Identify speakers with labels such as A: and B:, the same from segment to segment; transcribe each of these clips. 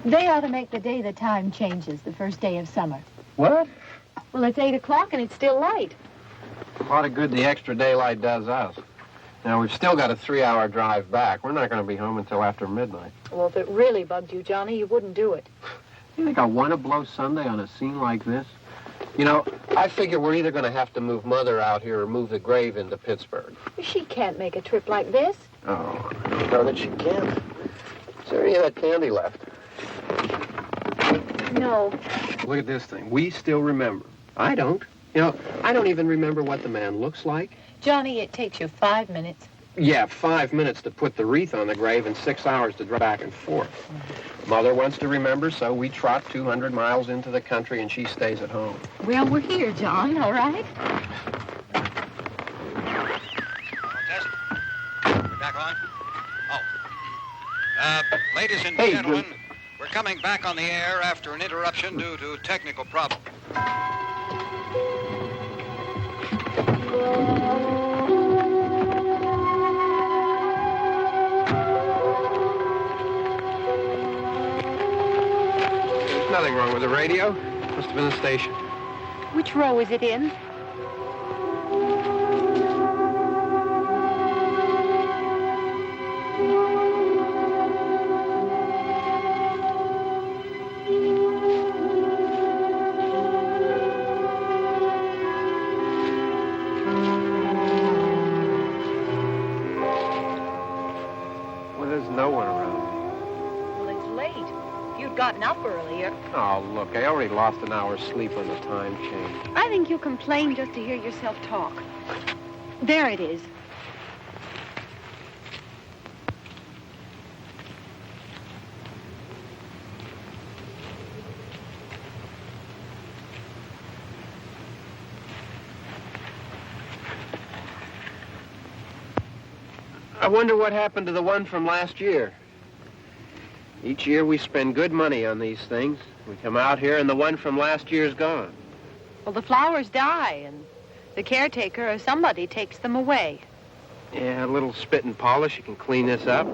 A: They ought to make the day the time changes, the first day of summer.
B: What?
A: Well, it's 8 o'clock and it's still light.
B: A lot of good the extra daylight does us. Now, we've still got a 3-hour drive back. We're not going to be home until after midnight.
A: Well, if it really bugged you, Johnny, you wouldn't do it.
B: You think I want to blow Sunday on a scene like this? You know, I figure we're either going to have to move Mother out here or move the grave into Pittsburgh.
A: She can't make a trip like this.
B: Oh, I don't know that she can. Is there any of that candy left?
A: No.
B: Look at this thing. We still remember. I don't. You know, I don't even remember what the man looks like.
A: Johnny, it takes you 5 minutes.
B: Yeah, 5 minutes to put the wreath on the grave and 6 hours to drive back and forth. Mother wants to remember, so we trot 200 miles into the country and she stays at home.
A: Well, we're here, John, all right?
C: Test. We're back on? Oh. Ladies and gentlemen, we're coming back on the air after an interruption due to technical problem.
B: There's nothing wrong with the radio. Must have been the station.
A: Which row is it in? Gotten up earlier.
B: Oh, look, I already lost an hour's sleep on the time change.
A: I think you complain just to hear yourself talk. There it is.
B: I wonder what happened to the one from last year. Each year we spend good money on these things. We come out here and the one from last year's gone.
A: Well, the flowers die and the caretaker or somebody takes them away.
B: Yeah, a little spit and polish. You can clean this up.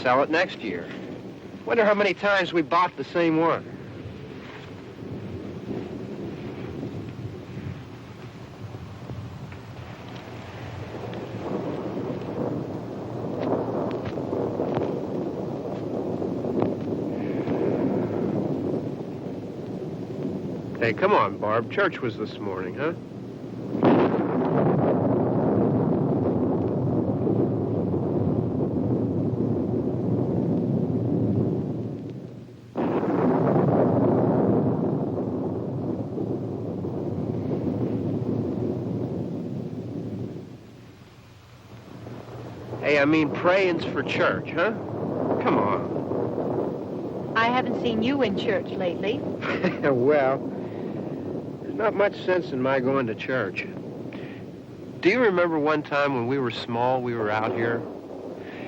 B: Sell it next year. Wonder how many times we bought the same one. Hey, come on, Barb. Church was this morning, huh? Hey, I mean praying's for church, huh? Come on.
A: I haven't seen you in church lately.
B: Well... not much sense in my going to church. Do you remember one time when we were small, we were out here?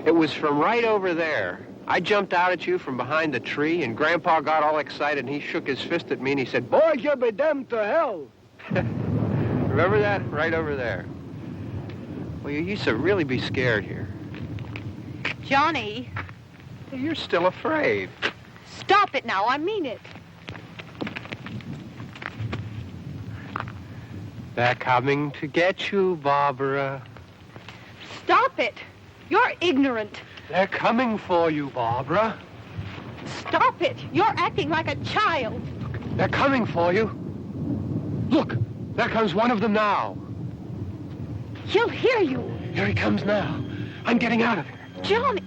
B: It was from right over there. I jumped out at you from behind the tree, and Grandpa got all excited, and he shook his fist at me, and he said, "Boy, you be damned to hell." Remember that? Right over there. Well, you used to really be scared here.
A: Johnny.
B: You're still afraid.
A: Stop it now. I mean it.
B: They're coming to get you, Barbara.
A: Stop it. You're ignorant.
B: They're coming for you, Barbara.
A: Stop it. You're acting like a child.
B: They're coming for you. Look, there comes one of them now.
A: He'll hear you.
B: Here he comes now. I'm getting out of here.
A: Johnny.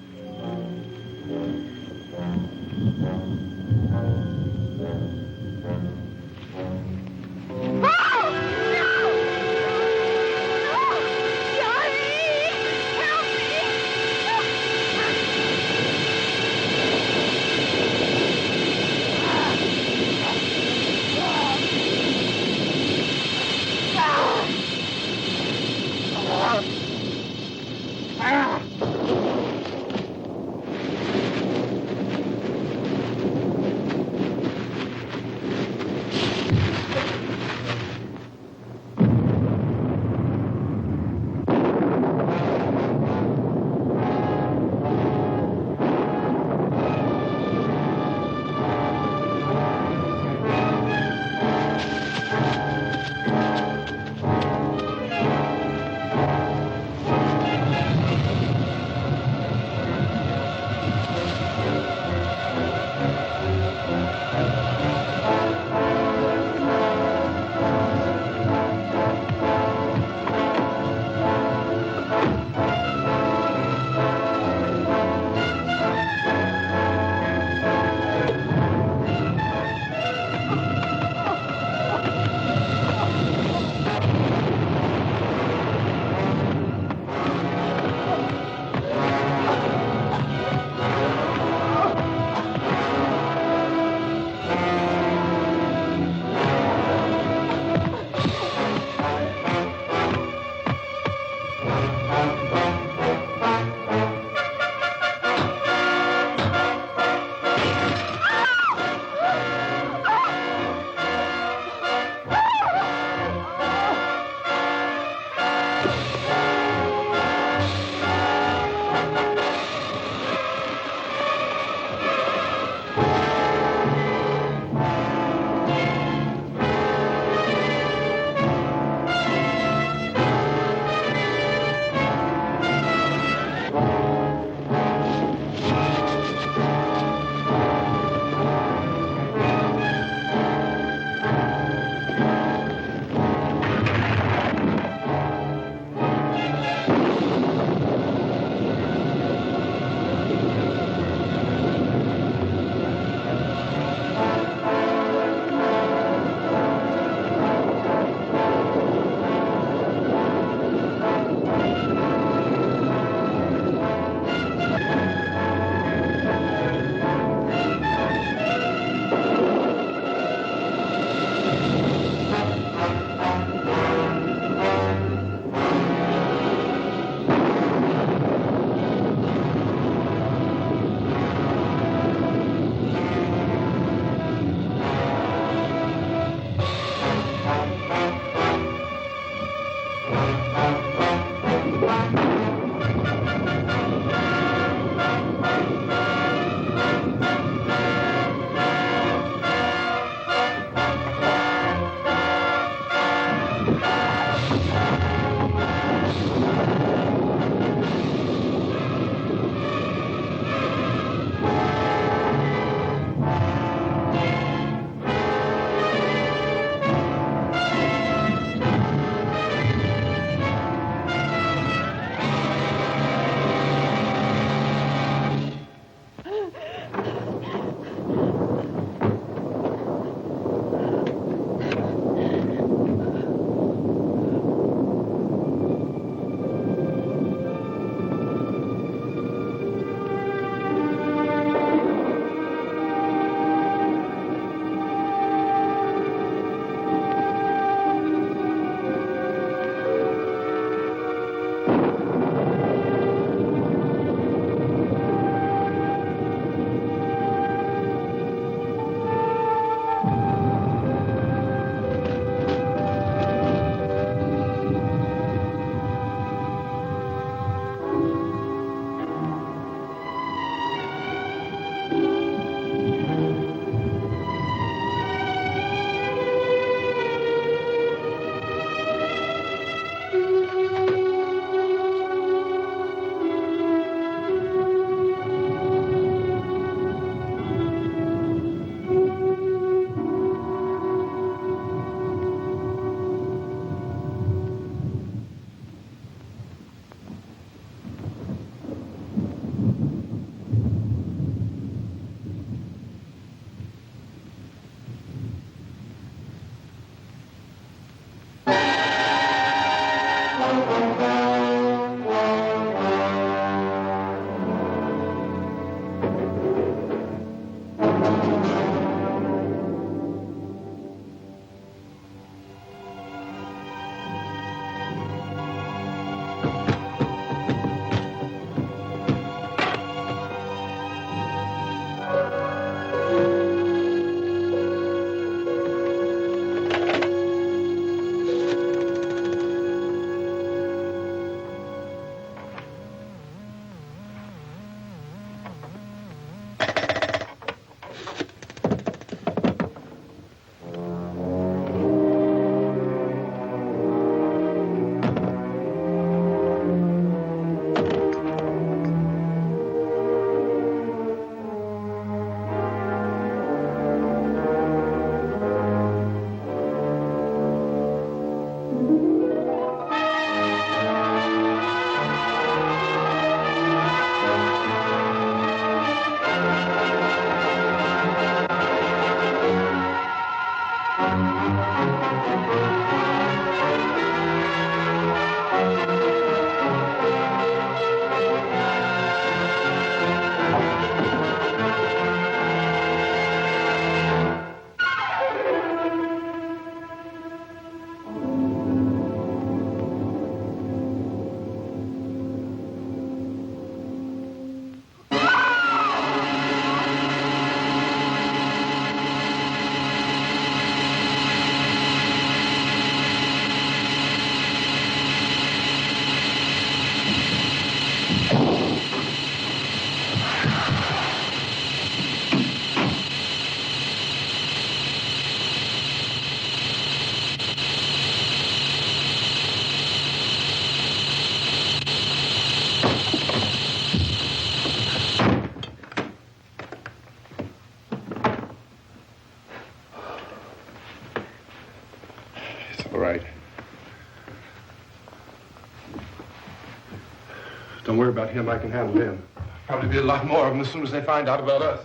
D: Don't worry about him. I can handle him. Probably be a lot more of them as soon as they find out about us.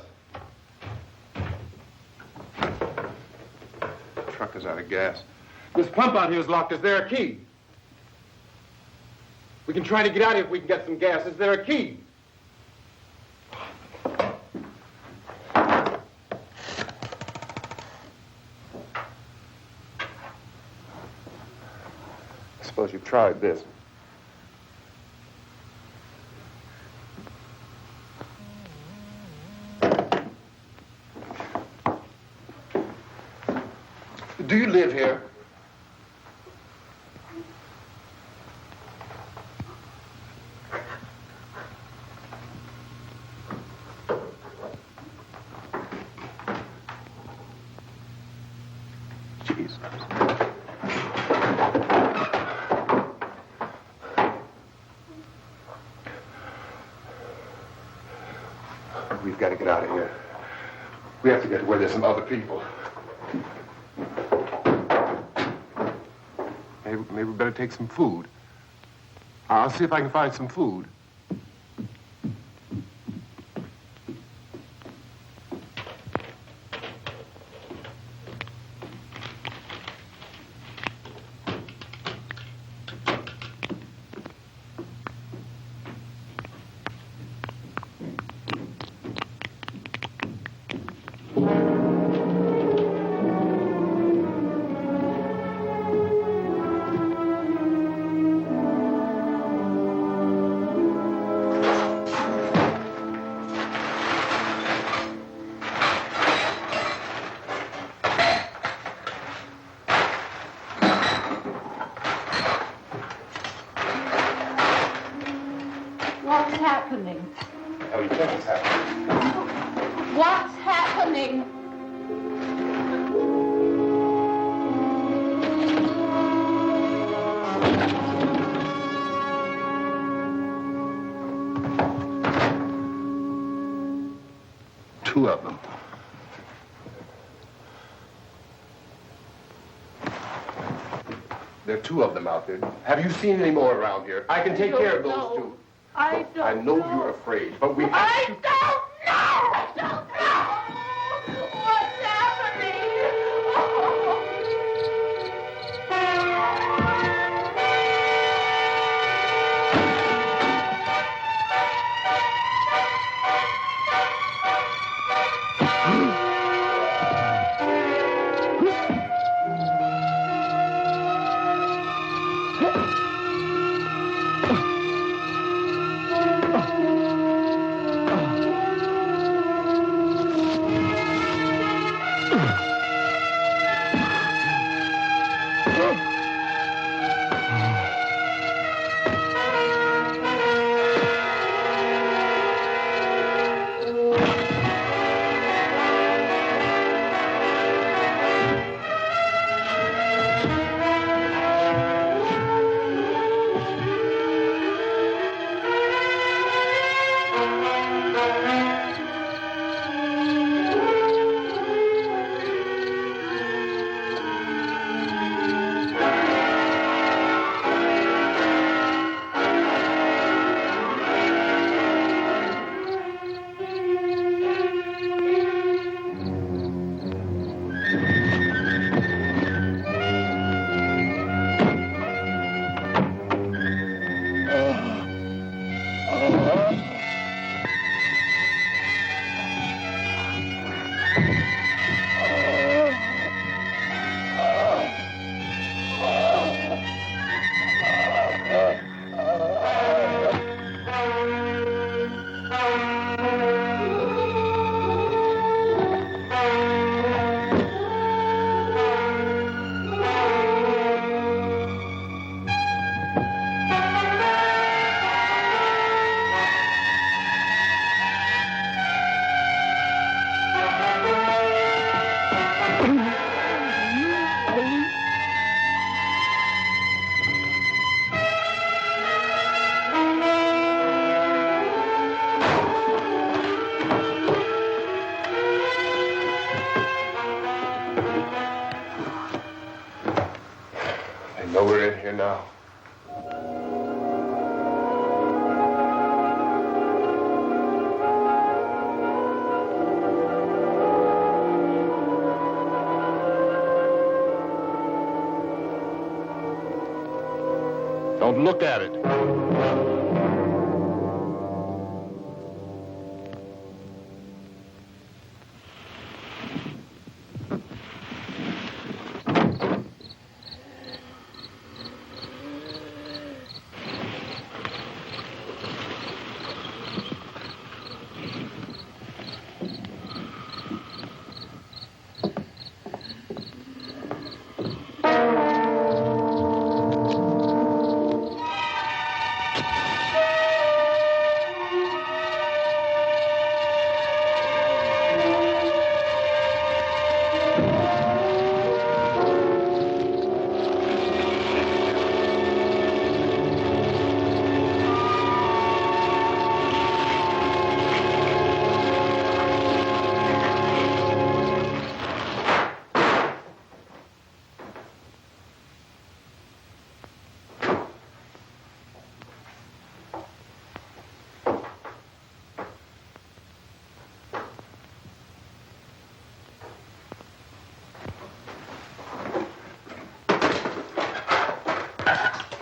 D: The truck is out of gas. This pump out here is locked. Is there a key? We can try to get out of here if we can get some gas. Is there a key? I suppose you've tried this. Do you live here? Jesus. We've got to get out of here. We have to get to where there's some other people. Maybe we better take some food. I'll see if I can find some food. Two of them. There are two of them out there. Have you seen any more around here? I can take care of those two.
A: I don't know.
D: You're afraid, but we have
A: I don't know! I don't know! What's happening?
D: know we're in here now.
E: Don't look at it.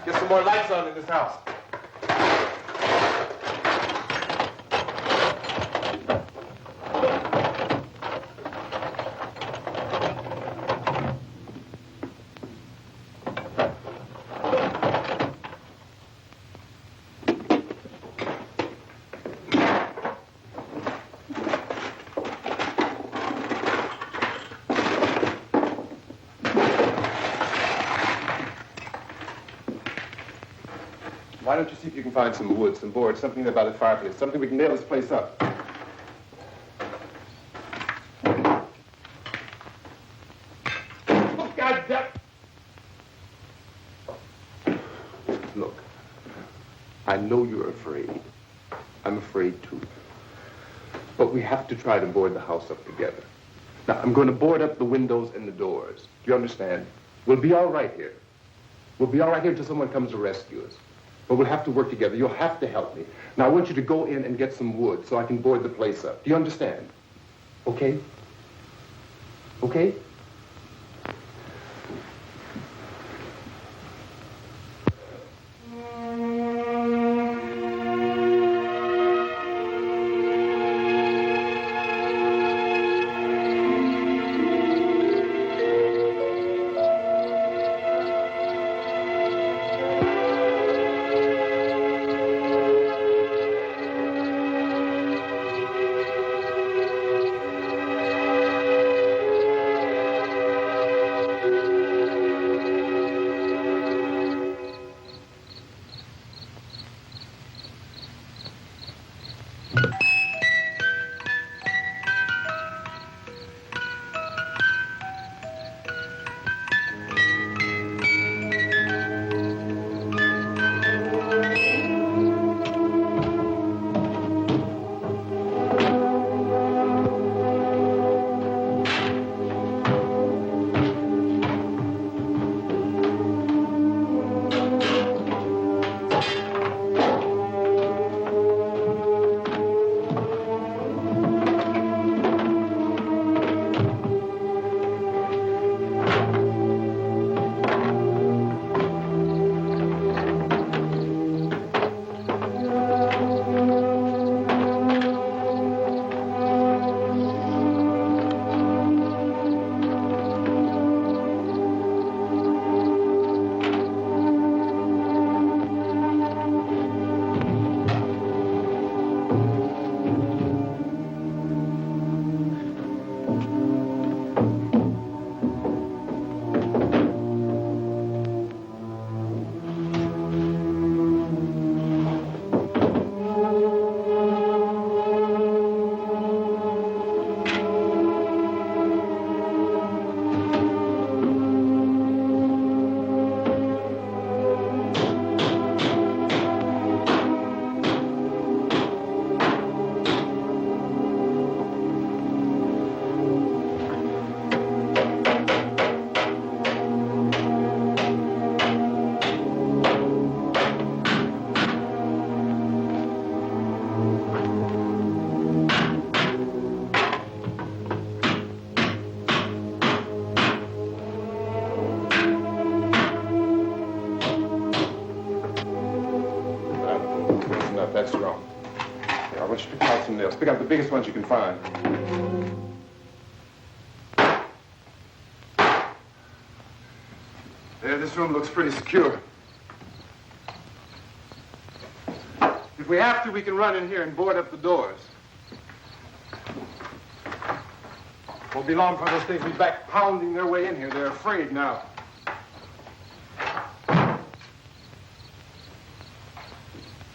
D: Get some more lights on in this house. Why don't you see if you can find some wood, some board, something about the fireplace, something we can nail this place up. Oh, God damn! Look, I know you're afraid. I'm afraid too. But we have to try to board the house up together. Now, I'm going to board up the windows and the doors. Do you understand? We'll be all right here. We'll be all right here until someone comes to rescue us. But we'll have to work together. You'll have to help me. Now, I want you to go in and get some wood so I can board the place up. Do you understand? Okay? Okay? some nails. Pick out the biggest ones you can find. There, this room looks pretty secure. If we have to, we can run in here and board up the doors. Won't be long for those things to be back pounding their way in here. They're afraid now.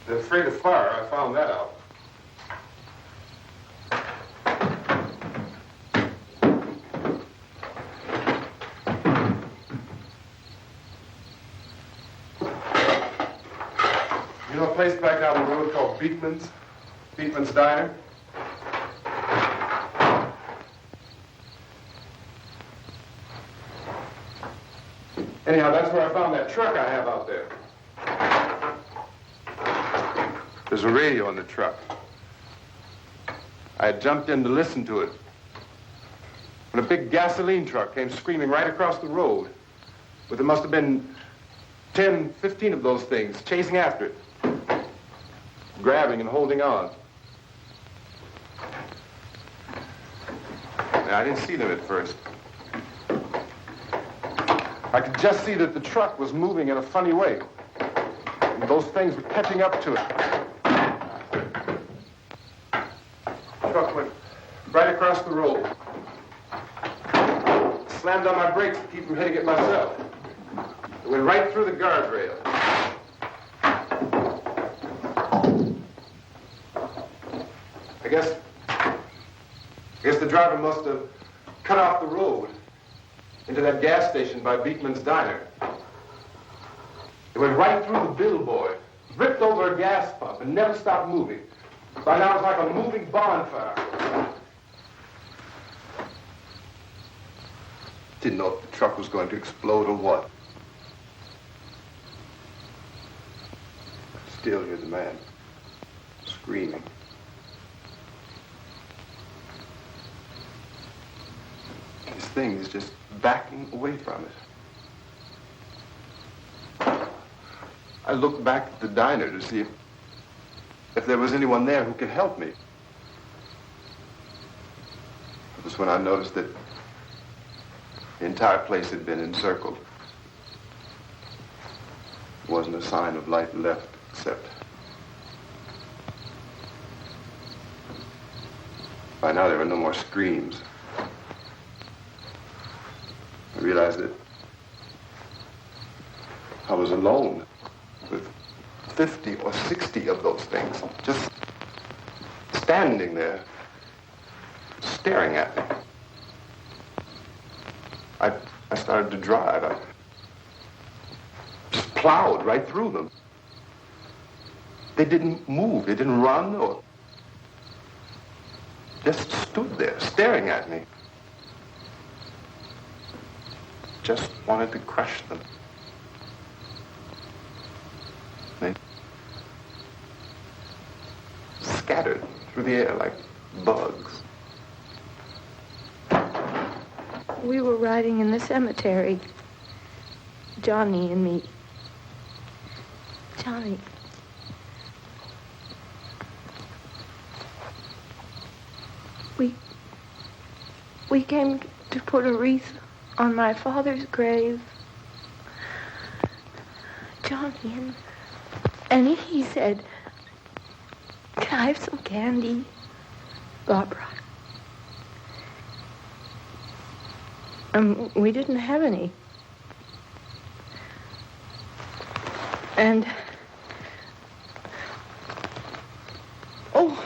D: They're afraid of fire. I found that out. You know a place back down the road called Beekman's Diner? Anyhow, that's where I found that truck I have out there. There's a radio on the truck. I had jumped in to listen to it when a big gasoline truck came screaming right across the road. But there must have been 10, 15 of those things chasing after it, grabbing and holding on. Now, I didn't see them at first. I could just see that the truck was moving in a funny way. And those things were catching up to it. The truck went right across the road. Slammed on my brakes to keep from hitting it myself. It went right through the guardrail. I guess the driver must have cut off the road into that gas station by Beekman's Diner. It went right through the billboard, ripped over a gas pump, and never stopped moving. By now it's like a moving bonfire. Didn't know if the truck was going to explode or what. Still hear the man screaming. This thing is just backing away from it. I looked back at the diner to see if there was anyone there who could help me. It was when I noticed that the entire place had been encircled. There wasn't a sign of life left except by now there were no more screams. I realized that I was alone with 50 or 60 of those things, just standing there, staring at me. I started to drive. I just plowed right through them. They didn't move. They didn't run or just stood there staring at me. Just wanted to crush them. They scattered through the air like bugs.
F: We were riding in the cemetery, Johnny and me. Johnny. We came to put a wreath on my father's grave. Johnny, and he said, "Can I have some candy, Barbara?" We didn't have any. And, oh,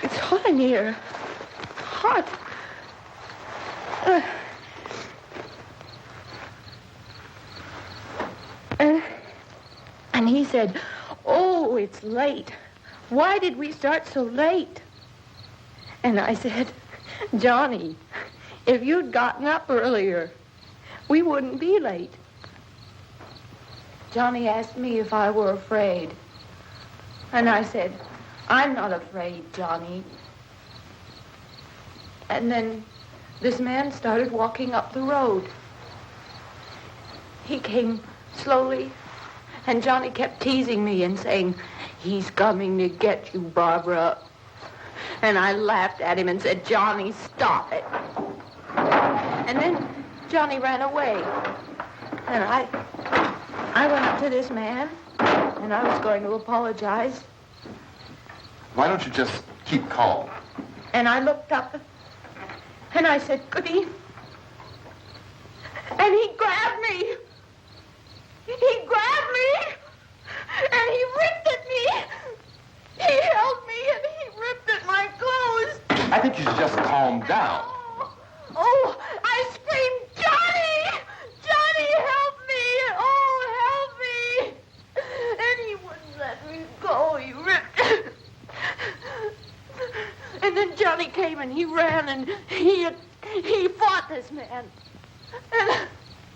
F: it's hot in here. Hot. And he said, "Oh, it's late. Why did we start so late?" And I said, "Johnny, if you'd gotten up earlier, we wouldn't be late." Johnny asked me if I were afraid. And I said, "I'm not afraid, Johnny." And then this man started walking up the road. He came slowly, and Johnny kept teasing me and saying, "He's coming to get you, Barbara." And I laughed at him and said, Johnny, stop it. And then Johnny ran away. And I went up to this man, and I was going to apologize.
E: Why don't you just keep calm?
F: And I looked up, and I said, good evening. And he grabbed me. He grabbed me, and he ripped at me. He held me, and he ripped at my clothes.
E: I think you should just calm down.
F: Oh, I screamed, Johnny! Johnny, help me! Oh, help me! And he wouldn't let me go. He ripped. And then Johnny came and he ran and he fought this man. And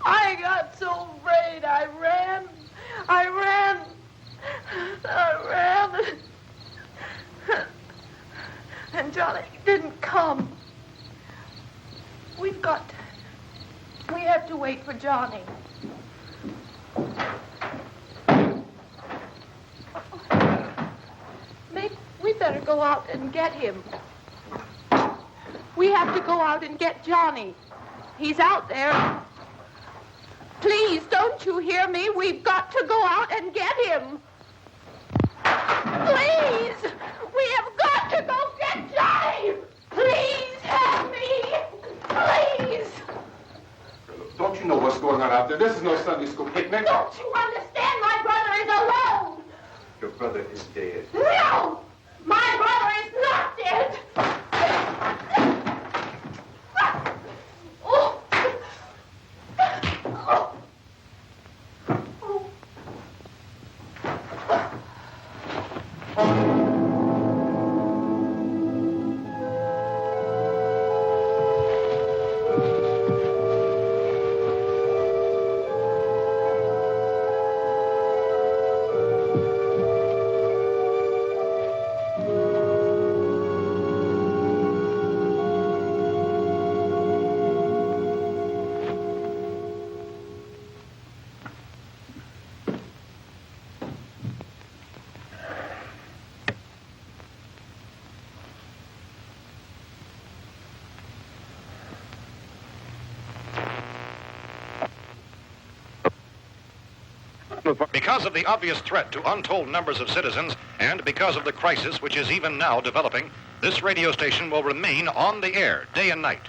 F: I got so afraid. I ran. And Johnny didn't come. We have to wait for Johnny. We better go out and get him. We have to go out and get Johnny. He's out there. Please, don't you hear me? We've got to go out and get him. Please! We have got to go get Johnny! Please help me! Please!
D: Don't you know what's going on out there? This is no Sunday school picnic.
F: Don't you understand? My brother is alone!
D: Your brother is dead.
F: No! My brother is not dead! Oh.
G: Because of the obvious threat to untold numbers of citizens and because of the crisis which is even now developing, this radio station will remain on the air day and night.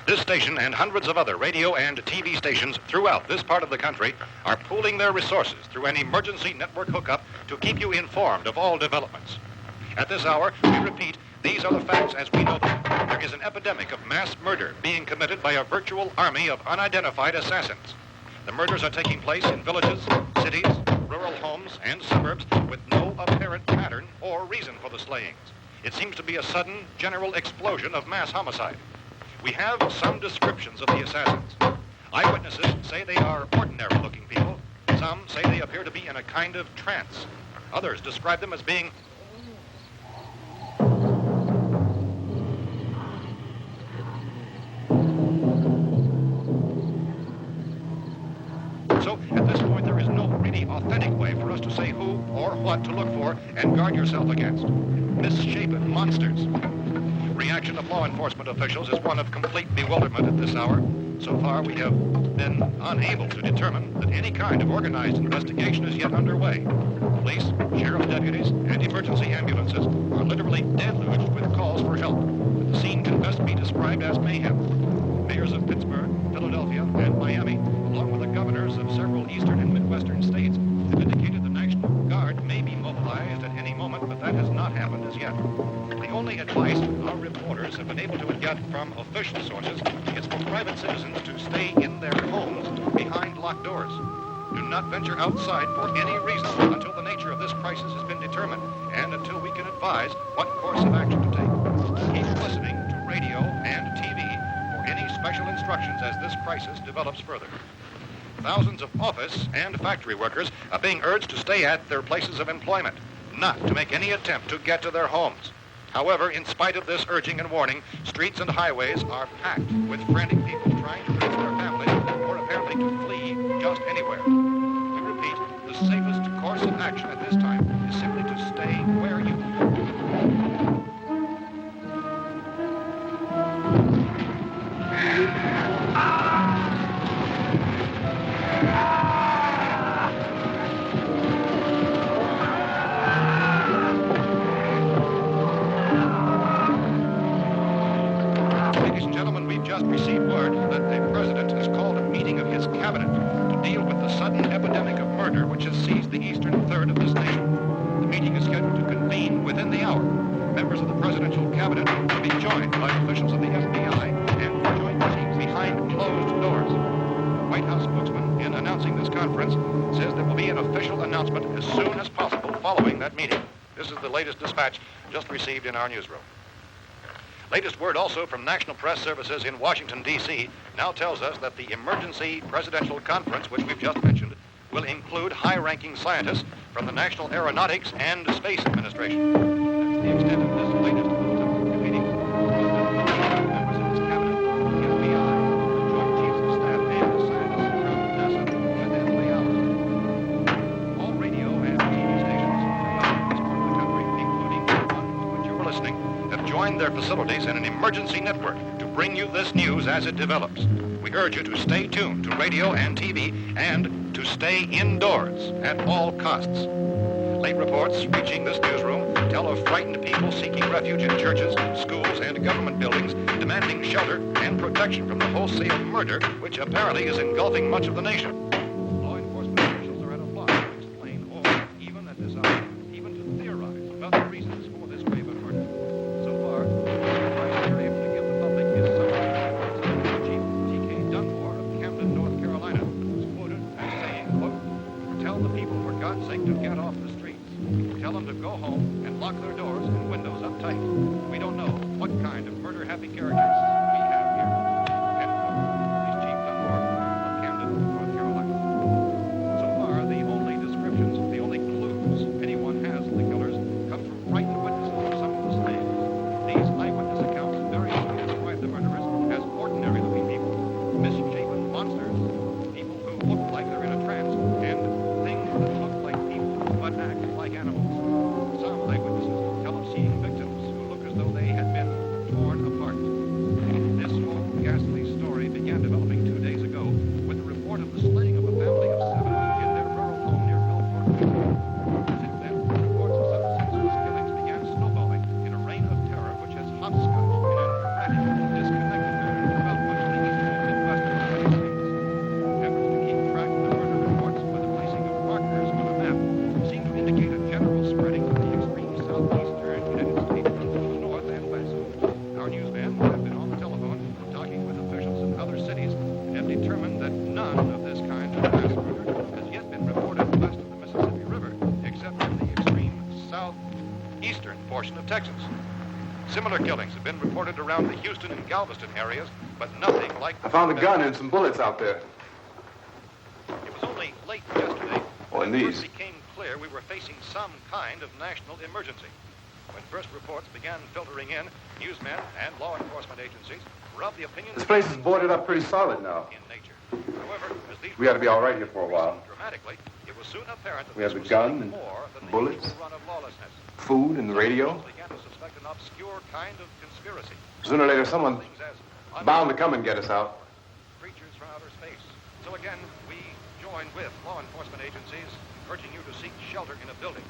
G: This station and hundreds of other radio and TV stations throughout this part of the country are pooling their resources through an emergency network hookup to keep you informed of all developments. At this hour, we repeat, these are the facts as we know them. There is an epidemic of mass murder being committed by a virtual army of unidentified assassins. The murders are taking place in villages, cities, rural homes, and suburbs with no apparent pattern or reason for the slayings. It seems to be a sudden, general explosion of mass homicide. We have some descriptions of the assassins. Eyewitnesses say they are ordinary-looking people. Some say they appear to be in a kind of trance. Others describe them as being So, at this point, there is no really authentic way for us to say who or what to look for and guard yourself against. Misshapen monsters. Reaction of law enforcement officials is one of complete bewilderment at this hour. So far, we have been unable to determine that any kind of organized investigation is yet underway. Police, sheriff's deputies, and emergency ambulances are literally deluged with calls for help. The scene can best be described as mayhem. Mayors of Pittsburgh, Philadelphia, and Miami, along with the governors of several eastern and midwestern states, have indicated the National Guard may be mobilized at any moment, but that has not happened as yet. The only advice our reporters have been able to get from official sources is for private citizens to stay in their homes behind locked doors. Do not venture outside for any reason until the nature of this crisis has been determined and until we can advise what course of action to take. Keep listening to radio and TV for any special instructions as this crisis develops further. Thousands of office and factory workers are being urged to stay at their places of employment, not to make any attempt to get to their homes. However, in spite of this urging and warning, streets and highways are packed with frantic people trying to reach their families or apparently to flee just anywhere. We repeat, the safest course of action at this time is simply to stay where you are. closed doors. The White House spokesman, in announcing this conference, says there will be an official announcement as soon as possible following that meeting. This is the latest dispatch just received in our newsroom. Latest word also from National Press Services in Washington, D.C. now tells us that the emergency presidential conference, which we've just mentioned, will include high-ranking scientists from the National Aeronautics and Space Administration. That's the extent of this latest bulletin, meeting members of his cabinet, the FBI, the Joint Chiefs of Staff, and the scientists from NASA within the hour. All radio and TV stations throughout this part of the country, including the one to which you're listening, have joined their facilities in an emergency network to bring you this news as it develops. We urge you to stay tuned to radio and TV and to stay indoors at all costs. Late reports reaching this newsroom tell of frightened people seeking refuge in churches, schools, and government buildings, demanding shelter and protection from the wholesale murder which apparently is engulfing much of the nation. Law enforcement officials are at a loss to explain or, even at this hour, even to theorize about the reasons for this raven murder. So far, the advice they're able to give the public is somewhat Chief T.K. Dunmore of Camden, North Carolina, was quoted as saying, quote, "Tell the people, for God's sake, to get off the streets. Tell them to go home and lock their doors and windows up tight. We don't know what kind of murder-happy characters we have here." End quote. He's Chief Dunmore of Camden, North Carolina. So far, the only descriptions, the only clues anyone has of the killers come from frightened witnesses of some of the slaves. These eyewitness accounts variously describe the murderers as ordinary-looking people, misshapen monsters, people who look like they're in a trance, and things that look like people but act like animals. Some eyewitnesses tell of seeing victims who look as though they had been torn apart. This whole ghastly story began developing 2 days ago with the report of the slaying of a family of 7 in their rural home near Gulfport. Since then, reports of some senseless killings began snowballing in a reign of terror which has hopscotched in an erratic, disconnected manner throughout much of the eastern Midwest of the United States. Efforts to keep track of the murder reports by the placing of markers on a map seem to indicate a general spreading of the extreme southeastern United States to the north and west. Our newsmen have been on the telephone talking with officials in other cities and have determined that none of this kind of mass murder has yet been reported west of the Mississippi River, except in the extreme southeastern portion of Texas. Similar killings have been reported around the Houston and Galveston areas, but nothing like...
D: I found a gun and some bullets out there.
G: It was only late yesterday
D: Oh, and
G: when it
D: these.
G: first became clear we were facing some kind of national emergency. When first reports began filtering in, newsmen and law enforcement agencies were of the opinion
D: This place is boarded up pretty solid now.
G: in nature. However, as these
D: We ought to be all right here for a while.
G: dramatically, it was soon apparent that
D: We have
G: this
D: the
G: was
D: gun
G: something
D: and
G: more than the
D: bullets.
G: usual run of lawlessness.
D: Food and the radio.
G: Some began to suspect an obscure kind of conspiracy.
D: Sooner or later, someone's
G: Things as
D: bound to come and get us out.
G: creatures from outer space. So again, we joined with law enforcement agencies, urging you to seek shelter in a building.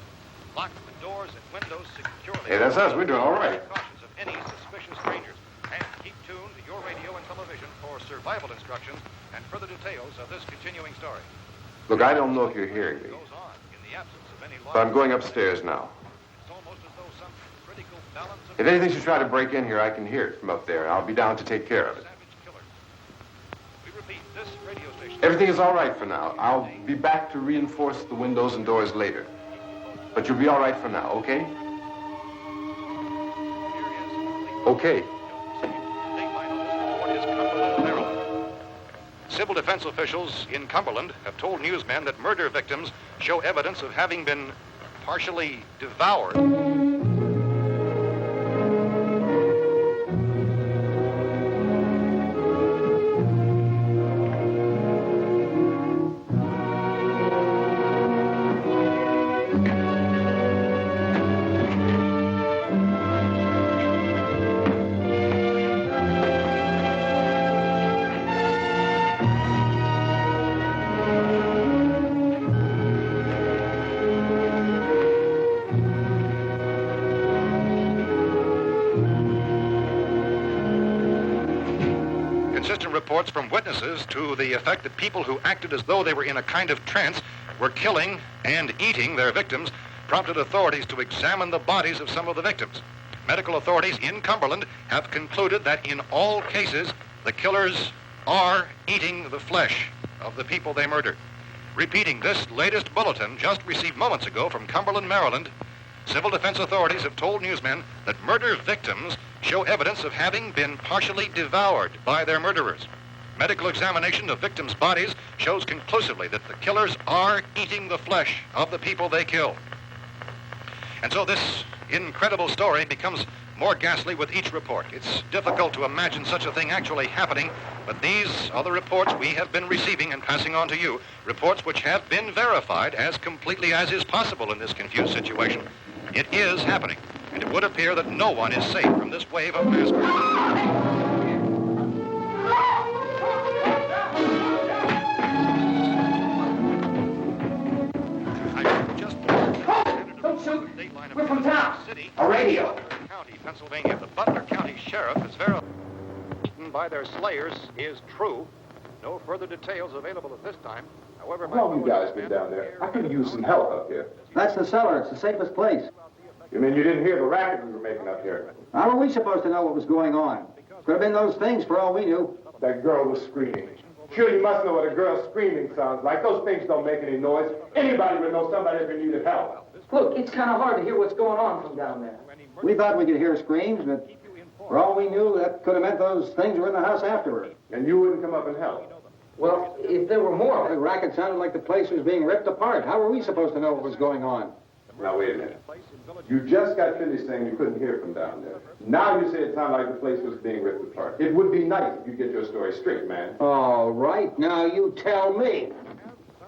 G: Lock the doors and windows securely.
D: Hey, that's us. We're doing all right.
G: Precautions of any suspicious strangers. And keep tuned to your radio and television for survival instructions and further details of this continuing story.
D: Look, I don't know if you're hearing me,
G: It goes on in the absence of any law.
D: but I'm going upstairs now.
G: It's almost as though some critical balance of
D: If anything should try to break in here, I can hear it from up there. I'll be down to take care of it.
G: savage killers. We repeat, this radio station...
D: Everything is all right for now. I'll be back to reinforce the windows and doors later. But you'll be all right for now, okay? Okay.
G: Civil defense officials in Cumberland have told newsmen that murder victims show evidence of having been partially devoured. Consistent reports from witnesses to the effect that people who acted as though they were in a kind of trance were killing and eating their victims prompted authorities to examine the bodies of some of the victims. Medical authorities in Cumberland have concluded that in all cases, the killers are eating the flesh of the people they murdered. Repeating this latest bulletin just received moments ago from Cumberland, Maryland, civil defense authorities have told newsmen that murder victims show evidence of having been partially devoured by their murderers. Medical examination of victims' bodies shows conclusively that the killers are eating the flesh of the people they killed. And so this incredible story becomes more ghastly with each report. It's difficult to imagine such a thing actually happening, but these are the reports we have been receiving and passing on to you, reports which have been verified as completely as is possible in this confused situation. It is happening, and it would appear that no one is safe from this wave of mass murder.
H: We're from town. A radio.
G: County, Pennsylvania. The Butler County Sheriff is verified by their slayers is true. No further details available at this time. However,
D: How long you guys been down there? I could use some help up here.
H: That's the cellar. It's the safest place.
D: You mean you didn't hear the racket we were making up here?
H: How were we supposed to know what was going on? Could have been those things for all we knew.
D: That girl was screaming. Sure, you must know what a girl screaming sounds like. Those things don't make any noise. Anybody would know somebody ever needed help.
I: Look, it's kind of hard to hear what's going on from down there.
H: We thought we could hear screams, but for all we knew, that could have meant those things were in the house afterward.
D: And you wouldn't come up and help?
I: Well, if there were more...
H: The racket sounded like the place was being ripped apart. How were we supposed to know what was going on?
D: Now, wait a minute. You just got finished saying you couldn't hear from down there. Now you say it sounded like the place was being ripped apart. It would be nice if you get your story straight, man.
H: All right, now you tell me.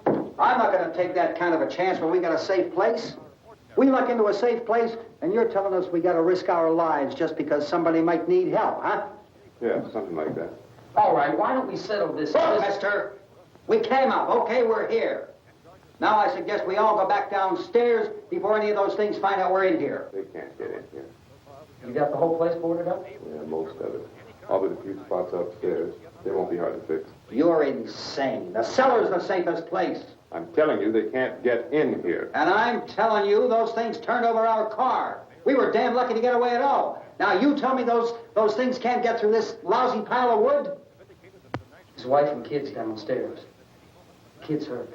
H: I'm not going to take that kind of a chance when we got a safe place. We luck into a safe place, and you're telling us we got to risk our lives just because somebody might need help, huh?
D: Yeah, something like that.
I: All right, why don't we settle this?
H: Look, mister, we came up. Okay, we're here. Now I suggest we all go back downstairs before any of those things find out we're in here.
D: They can't get in here.
I: You got the whole place boarded up?
D: Yeah, most of it. All but a few spots upstairs. They won't be hard to fix.
H: You're insane. The cellar's the safest place.
D: I'm telling you, they can't get in here.
H: And I'm telling you, those things turned over our car. We were damn lucky to get away at all. Now you tell me those things can't get through this lousy pile of wood?
I: His wife and kids downstairs. Kids hurt.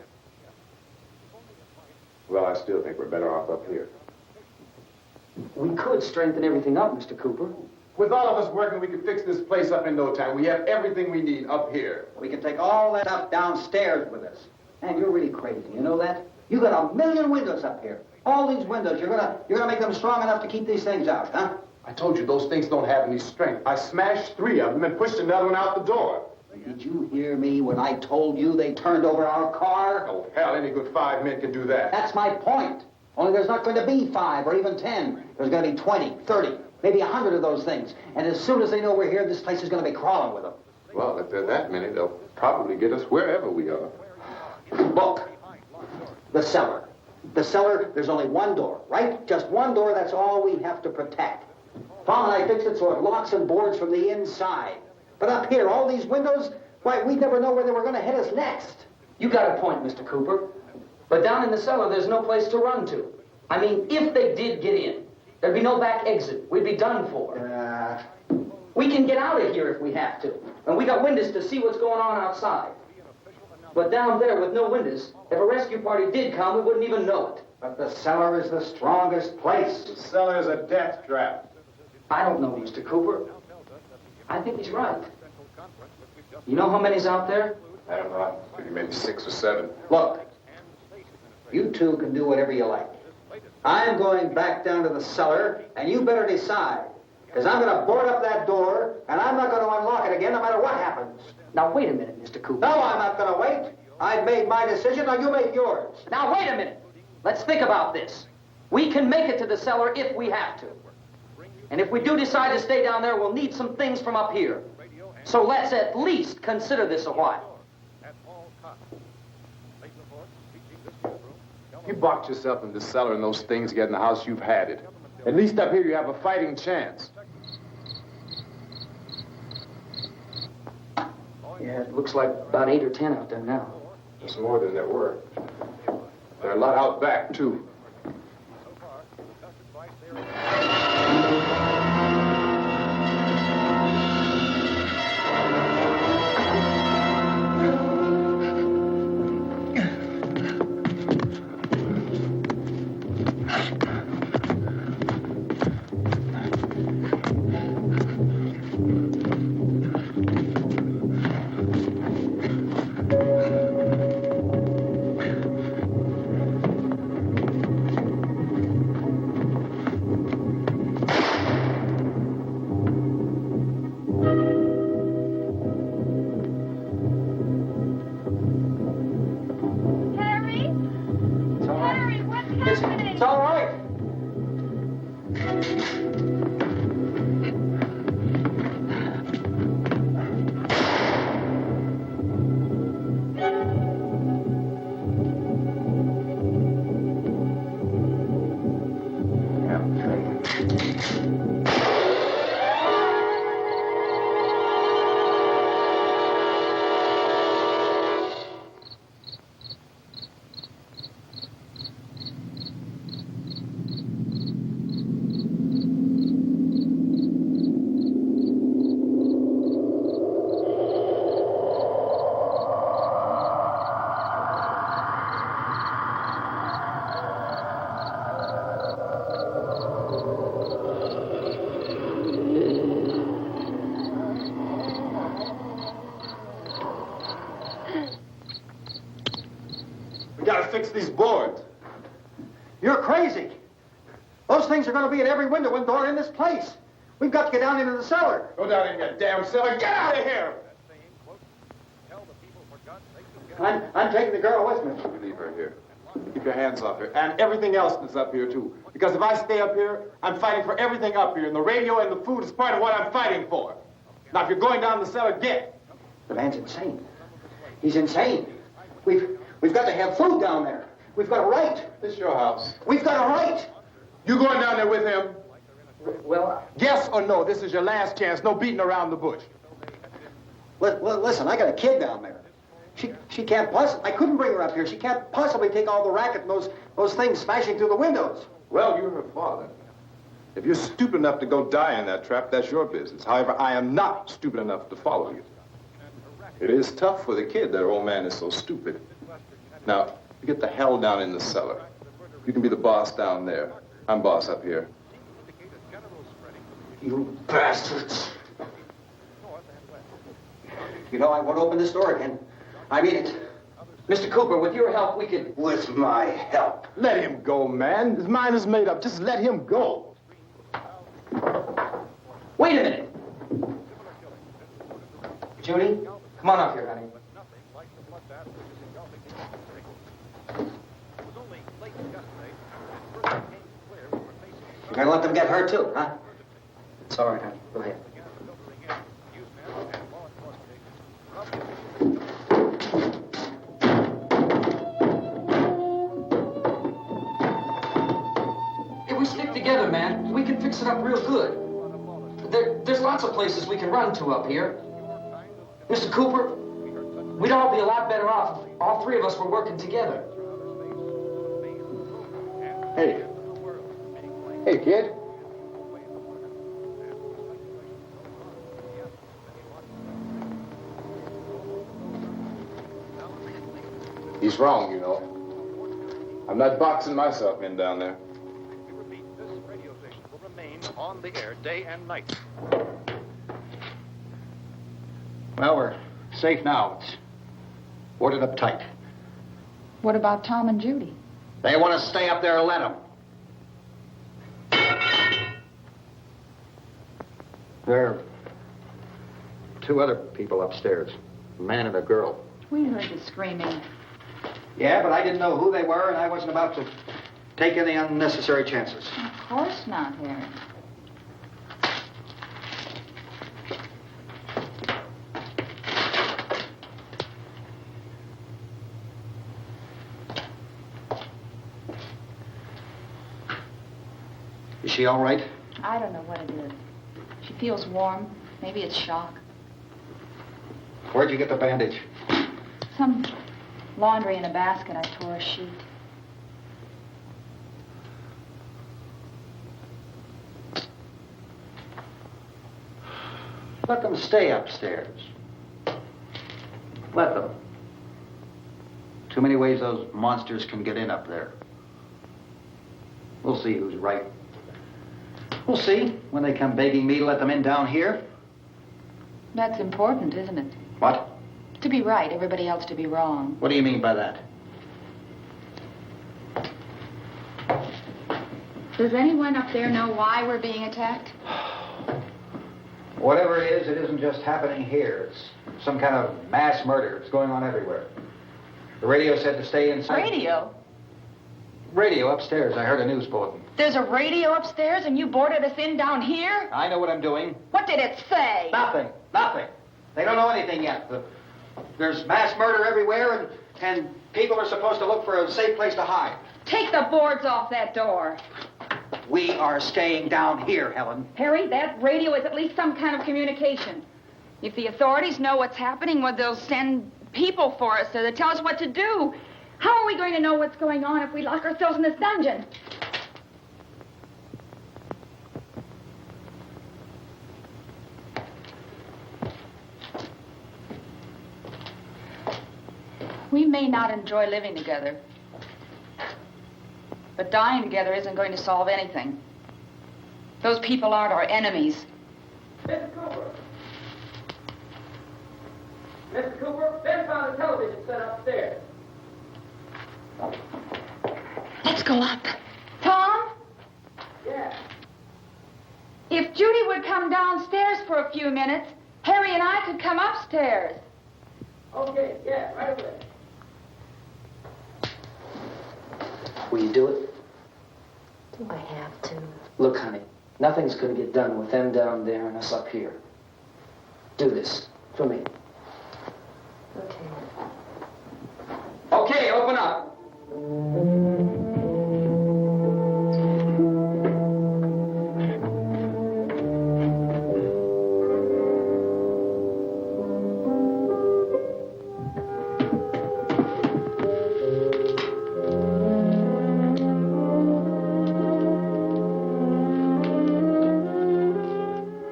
D: Well, I still think we're better off up here.
I: We could strengthen everything up, Mr. Cooper.
D: With all of us working, we could fix this place up in no time. We have everything we need up here.
H: We can take all that stuff downstairs with us. Man, you're really crazy, you know that? You got 1 million windows up here. All these windows, you're gonna make them strong enough to keep these things out, huh?
D: I told you those things don't have any strength. I smashed 3 of them and pushed another one out the door.
H: Did you hear me when I told you they turned over our car?
D: Oh, hell, any good 5 men can do that.
H: That's my point. Only there's not going to be 5 or even 10. There's going to be 20, 30, maybe 100 of those things. And as soon as they know we're here, this place is going to be crawling with them.
D: Well, if there are that many, they'll probably get us wherever we are.
H: Look, the cellar. The cellar, there's only one door, right? Just one door, that's all we have to protect. Tom and I fixed it so it locks and boards from the inside. But up here, all these windows, why, we'd never know where they were going to hit us next.
I: You got a point, Mr. Cooper. But down in the cellar, there's no place to run to. I mean, if they did get in, there'd be no back exit. We'd be done for. We can get out of here if we have to. And we got windows to see what's going on outside. But down there with no windows, if a rescue party did come, we wouldn't even know it.
H: But the cellar is the strongest place.
D: The cellar is a death trap.
I: I don't know, Mr. Cooper. I think he's right. You know how many's out there?
D: I don't know. Maybe 6 or 7.
H: Look, you two can do whatever you like. I'm going back down to the cellar, and you better decide. Because I'm going to board up that door, and I'm not going to unlock it again no matter what happens.
I: Now, wait a minute, Mr. Cooper.
H: No, I'm not going to wait. I've made my decision, now you make yours.
I: Now, wait a minute. Let's think about this. We can make it to the cellar if we have to. And if we do decide to stay down there, we'll need some things from up here. So let's at least consider this a while.
D: You boxed yourself in the cellar and those things get in the house, you've had it. At least up here you have a fighting chance.
I: Yeah, it looks like about 8 or 10 out there now.
D: There's more than there were. There are a lot out back, too.
E: fix these boards.
H: You're crazy. Those things are going to be at every window and door in this place. We've got to get down into the cellar.
E: Go down in that damn cellar. Get out of here!
H: I'm taking the girl with me.
E: You leave her here. Keep your hands off her. And everything else that's up here, too. Because if I stay up here, I'm fighting for everything up here. And the radio and the food is part of what I'm fighting for. Now, if you're going down the cellar, get.
H: The man's insane. He's insane. We've got to have food down there. We've got a right.
E: This is your house.
H: We've got a right.
E: You going down there with him?
H: Well,
E: Yes or no? This is your last chance. No beating around the bush.
H: listen, I got a kid down there. She can't possibly, I couldn't bring her up here. She can't possibly take all the racket and those things smashing through the windows.
E: Well, you're her father. If you're stupid enough to go die in that trap, that's your business. However, I am not stupid enough to follow you. It is tough for the kid that her old man is so stupid. Now, you get the hell down in the cellar. You can be the boss down there. I'm boss up here.
H: You bastards. You know, I won't open this door again. I mean it.
I: Mr. Cooper, with your help, we could...
H: With my help.
E: Let him go, man. His mind is made up. Just let him go.
I: Wait a minute. Judy, come on up here, honey.
H: You're gonna let them get hurt too, huh?
I: It's all right, honey. Go ahead. If we stick together, man, we can fix it up real good. There's lots of places we can run to up here. Mr. Cooper, we'd all be a lot better off if all three of us were working together.
E: Hey. Hey, kid. He's wrong, you know. I'm not boxing myself in down there.
G: We repeat, this radio station will remain on the air day and night.
H: Well, we're safe now. It's boarded up tight.
F: What about Tom and Judy?
H: They want to stay up there, let them. There are two other people upstairs, a man and a girl.
F: We heard the screaming.
H: Yeah, but I didn't know who they were, and I wasn't about to take any unnecessary chances.
F: Of course not, Harry.
H: Is she all right?
F: I don't know what it is. She feels warm. Maybe it's shock.
H: Where'd you get the bandage?
F: Some laundry in a basket. I tore a sheet.
H: Let them stay upstairs. Let them. Too many ways those monsters can get in up there. We'll see who's right. We'll see when they come begging me to let them in down here.
F: That's important, isn't it?
H: What?
F: To be right, everybody else to be wrong.
H: What do you mean by that?
F: Does anyone up there know why we're being attacked?
H: Whatever it is, it isn't just happening here. It's some kind of mass murder. It's going on everywhere. The radio said to stay inside.
F: Radio?
H: Radio upstairs. I heard a news bulletin.
F: There's a radio upstairs and you boarded us in down here?
H: I know what I'm doing.
F: What did it say?
H: Nothing. Nothing. They don't know anything yet. There's mass murder everywhere, and people are supposed to look for a safe place to hide.
F: Take the boards off that door.
H: We are staying down here, Helen.
F: Harry, that radio is at least some kind of communication. If the authorities know what's happening, well, they'll send people for us to tell us what to do. How are we going to know what's going on if we lock ourselves in this dungeon? We may not enjoy living together, but dying together isn't going to solve anything. Those people aren't our enemies.
I: Mr. Cooper! Mr. Cooper, Ben found a television set upstairs.
F: Let's go up.
J: Tom?
I: Yeah.
J: If Judy would come downstairs for a few minutes, Harry and I could come upstairs.
I: Okay, yeah, right away. Will you do it?
F: Do I have to?
I: Look, honey, nothing's going to get done with them down there and us up here. Do this for me.
F: Okay.
I: Okay, open up.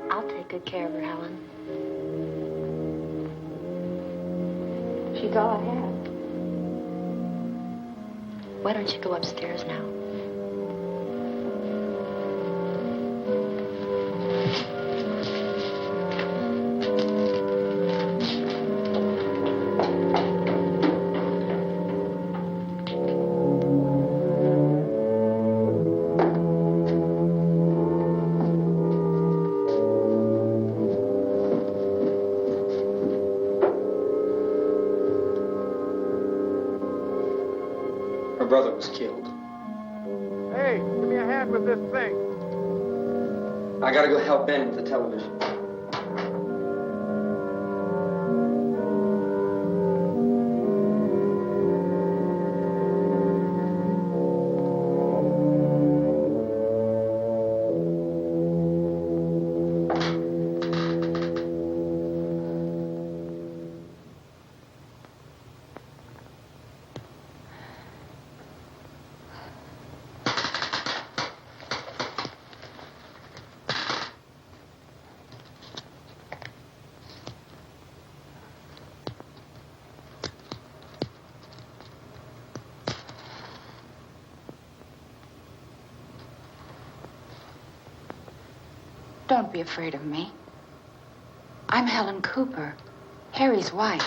F: I'll take good care of her, Helen. She's all I have. Why don't you go upstairs now?
I: Her brother was killed.
B: Hey, give me a hand with this thing.
I: I gotta go help Ben with the television.
J: Don't be afraid of me. I'm Helen Cooper, Harry's wife.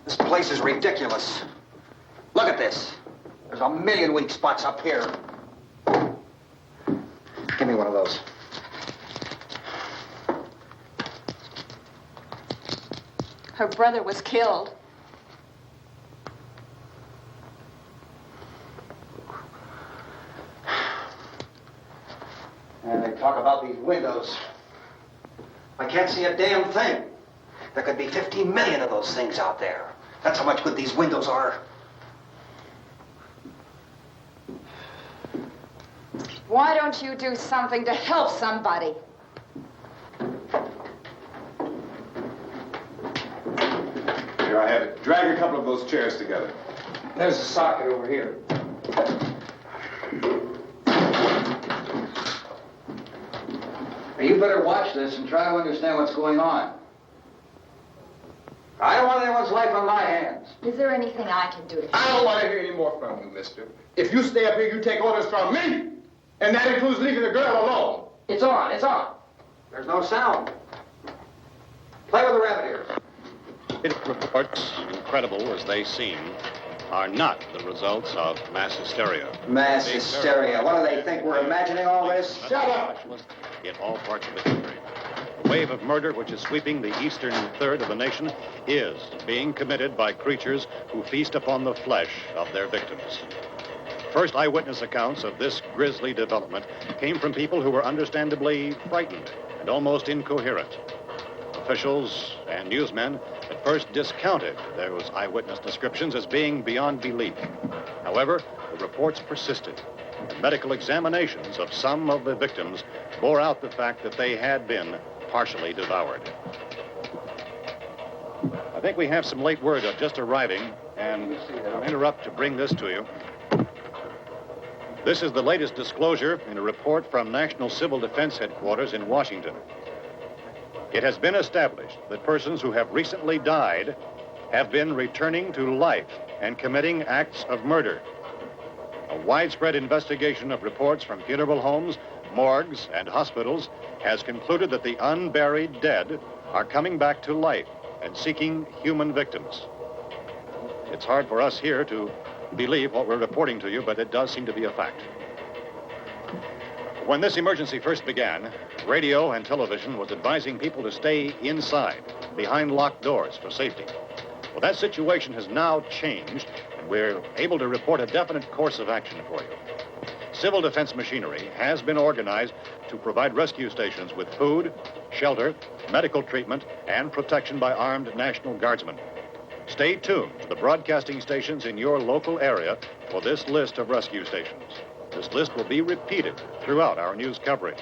H: This place is ridiculous. Look at this. There's a million weak spots up here. Give me one of those.
J: Her brother was killed.
H: And they talk about these windows. I can't see a damn thing. There could be 15 million of those things out there. That's how much good these windows are.
J: Why don't you do something to help somebody?
E: Here, I have it. Drag a couple of those chairs together.
I: There's a socket over here. You better watch this and try to understand what's going on. I don't want anyone's life on my hands.
J: Is there anything I can do to
E: I don't want to hear any more from you, mister. If you stay up here, you take orders from me. And that includes leaving the girl alone.
I: It's on, it's on.
H: There's no sound. Play with the rabbit ears.
G: It reports, incredible as they seem, are not the results of mass hysteria.
H: Mass hysteria. What do they think? We're imagining all this?
E: Shut up!
G: In all parts of the country. The wave of murder which is sweeping the eastern third of the nation is being committed by creatures who feast upon the flesh of their victims. First eyewitness accounts of this grisly development came from people who were understandably frightened and almost incoherent. Officials and newsmen at first discounted those eyewitness descriptions as being beyond belief. However, the reports persisted. And medical examinations of some of the victims bore out the fact that they had been partially devoured. I think we have some late word just arriving, and I'll interrupt to bring this to you. This is the latest disclosure in a report from National Civil Defense Headquarters in Washington. It has been established that persons who have recently died have been returning to life and committing acts of murder. A widespread investigation of reports from funeral homes, morgues, and hospitals has concluded that the unburied dead are coming back to life and seeking human victims. It's hard for us here to believe what we're reporting to you, but it does seem to be a fact. When this emergency first began, radio and television was advising people to stay inside, behind locked doors for safety. Well, that situation has now changed, and we're able to report a definite course of action for you. Civil defense machinery has been organized to provide rescue stations with food, shelter, medical treatment, and protection by armed National Guardsmen. Stay tuned to the broadcasting stations in your local area for this list of rescue stations. This list will be repeated throughout our news coverage.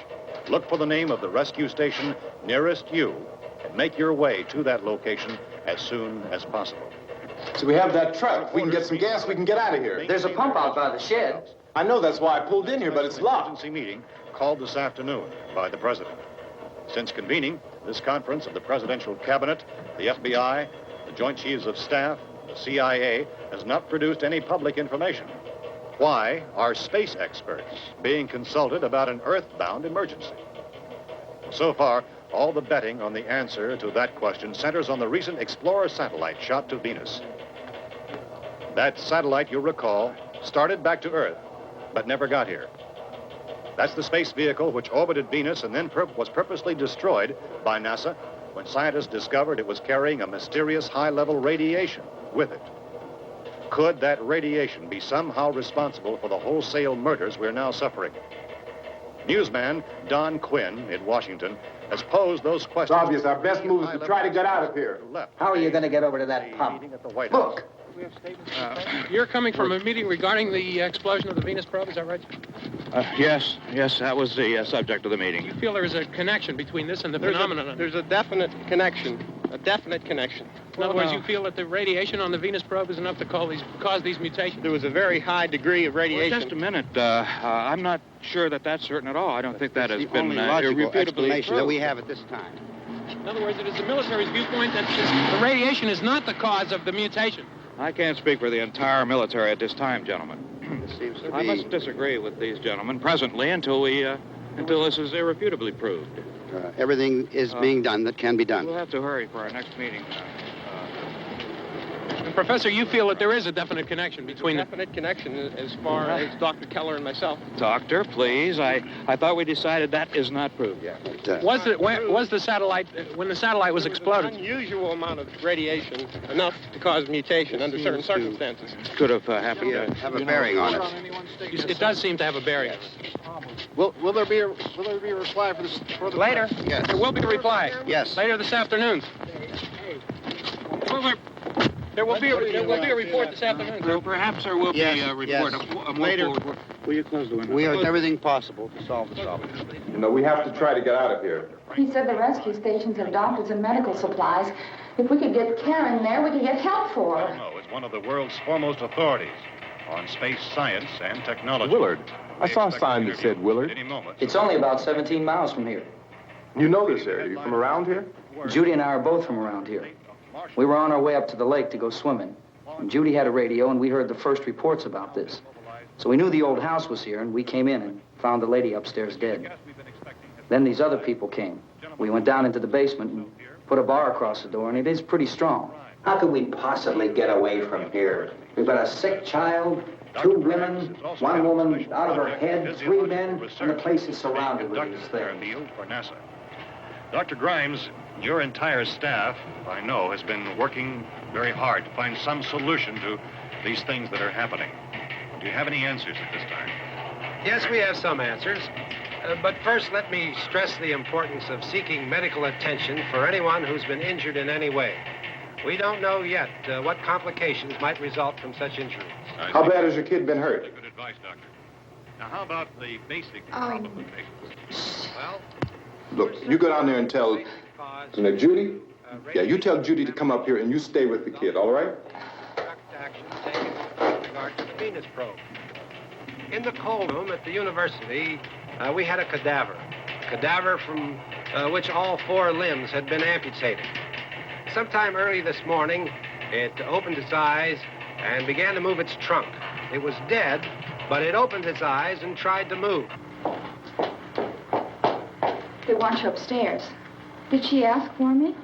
G: Look for the name of the rescue station nearest you and make your way to that location as soon as possible.
E: So we have that truck. If we can get some gas, we can get out of here.
I: There's a pump out by the shed.
E: I know, that's why I pulled in here, but it's locked.
G: Emergency meeting called this afternoon by the President. Since convening this conference of the Presidential Cabinet, the FBI, the Joint Chiefs of Staff, the CIA has not produced any public information. Why are space experts being consulted about an Earth-bound emergency? So far, all the betting on the answer to that question centers on the recent Explorer satellite shot to Venus. That satellite, you'll recall, started back to Earth, but never got here. That's the space vehicle which orbited Venus and then was purposely destroyed by NASA when scientists discovered it was carrying a mysterious high-level radiation with it. Could that radiation be somehow responsible for the wholesale murders we're now suffering? Newsman Don Quinn in Washington has posed those questions.
E: It's obvious our best move is to try to get out of here.
H: How are you going to get over to that pump? Look!
K: You're coming from a meeting regarding the explosion of the Venus probe, is that right?
L: Yes, that was the subject of the meeting.
K: You feel there is a connection between this and the phenomenon?
B: There's a definite connection.
K: In other words, you feel that the radiation on the Venus probe is enough to cause these mutations?
B: There was a very high degree of radiation.
L: Well, just a minute. I'm not sure that that's certain at all. I don't think that has been irrefutably
H: explanation that we have at this time.
K: In other words, it is the military's viewpoint that the radiation is not the cause of the mutation.
L: I can't speak for the entire military at this time, gentlemen.
H: This seems to
L: I
H: be...
L: must disagree with these gentlemen presently until this is irrefutably proved.
H: everything is being done that can be done.
L: We'll have to hurry for our next meeting.
K: And Professor, you feel that there is a definite connection between
B: definite connection as far as Dr. Keller and myself.
L: Doctor, please. I thought we decided that is not proved yet.
K: Was the satellite, when the satellite was exploded?
B: An unusual amount of radiation, enough to cause mutation under certain circumstances.
L: Could have happened.
H: Have a bearing on it.
K: It does seem to have a bearing.
B: Will there be a reply for the
K: later?
H: Yes.
K: There will be a reply.
H: Yes.
K: Later this afternoon. There will be a report this afternoon.
L: Well, perhaps there will be a report.
H: Yes. Later.
L: Will you close the window?
H: We are everything possible to solve the problem.
E: You know, we have to try to get out of here.
J: He said the rescue stations have doctors and medical supplies. If we could get care in there, we could get help for her.
G: No, it's one of the world's foremost authorities on space science and technology.
E: Willard. I saw a sign that said Willard.
I: It's only about 17 miles from here.
E: You know this area. You from around here?
I: Judy and I are both from around here. We were on our way up to the lake to go swimming. And Judy had a radio, and we heard the first reports about this. So we knew the old house was here, and we came in and found the lady upstairs dead. Then these other people came. We went down into the basement and put a bar across the door, and it is pretty strong.
H: How could we possibly get away from here? We've got a sick child, 2 women, 1 woman out of her head, 3 men, and the place is surrounded with these things.
G: For NASA. Dr. Grimes, your entire staff, I know, has been working very hard to find some solution to these things that are happening. Do you have any answers at this time?
M: Yes, we have some answers. But first, let me stress the importance of seeking medical attention for anyone who's been injured in any way. We don't know yet what complications might result from such injuries.
E: How bad has your kid been hurt?
G: Good advice, Doctor. Now, how about the basic complications? Well,
E: look, you go down there and tell, Judy? Yeah, you tell Judy to come up here and you stay with the kid, all right?
M: Action taken with regard to the Venus probe. In the coal room at the university, we had a cadaver from which all 4 limbs had been amputated. Sometime early this morning, it opened its eyes and began to move its trunk. It was dead, but it opened its eyes and tried to move.
J: They want you upstairs. Did she ask for me?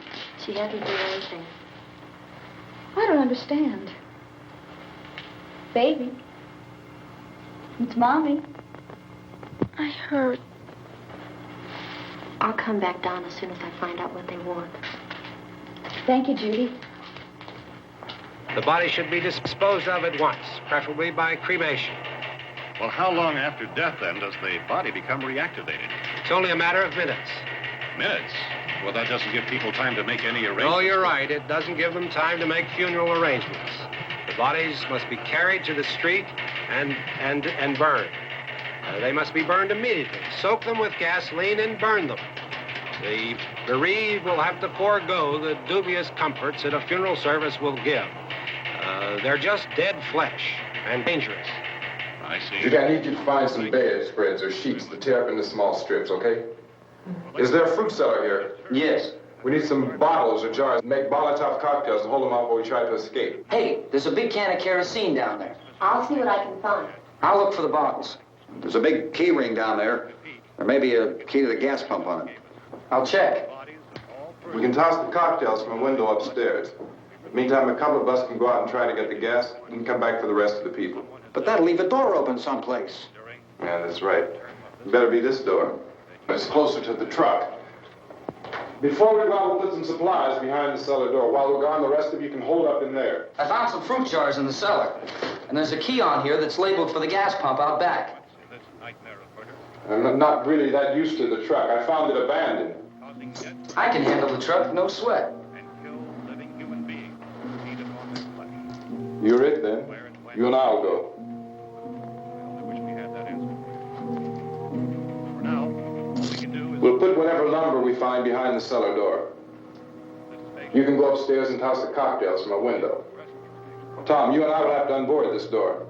A: She had to do anything.
J: I don't understand. Baby. It's Mommy.
A: I heard. I'll come back down as soon as I find out what they want.
J: Thank you, Judy.
M: The body should be disposed of at once, preferably by cremation.
G: Well, how long after death, then, does the body become reactivated?
M: It's only a matter of minutes.
G: Minutes? Well, that doesn't give people time to make any arrangements.
M: Oh, you're right. It doesn't give them time to make funeral arrangements. The bodies must be carried to the street and burned. They must be burned immediately. Soak them with gasoline and burn them. The bereaved will have to forego the dubious comforts that a funeral service will give. They're just dead flesh and dangerous.
G: I see.
E: Judy, I need you to find some bedspreads or sheets to tear up into small strips, okay? Is there a fruit cellar here?
I: Yes.
E: We need some bottles or jars to make Molotov cocktails to hold them out while we try to escape.
I: Hey, there's a big can of kerosene down there.
A: I'll see what I can find.
I: I'll look for the bottles.
N: There's a big key ring down there. There may be a key to the gas pump on it.
I: I'll check.
E: We can toss the cocktails from a window upstairs. Meantime, a couple of us can go out and try to get the gas and come back for the rest of the people.
N: But that'll leave a door open someplace.
E: Yeah, that's right. It better be this door. It's closer to the truck. Before we go out, we'll put some supplies behind the cellar door. While we're gone, the rest of you can hold up in there.
I: I found some fruit jars in the cellar. And there's a key on here that's labeled for the gas pump out back.
E: I'm not really that used to the truck. I found it abandoned.
I: I can handle the truck, no sweat.
E: You're it, then. You and I'll go. We'll put whatever lumber we find behind the cellar door. You can go upstairs and toss the cocktails from a window. Tom, you and I will have to unboard this door.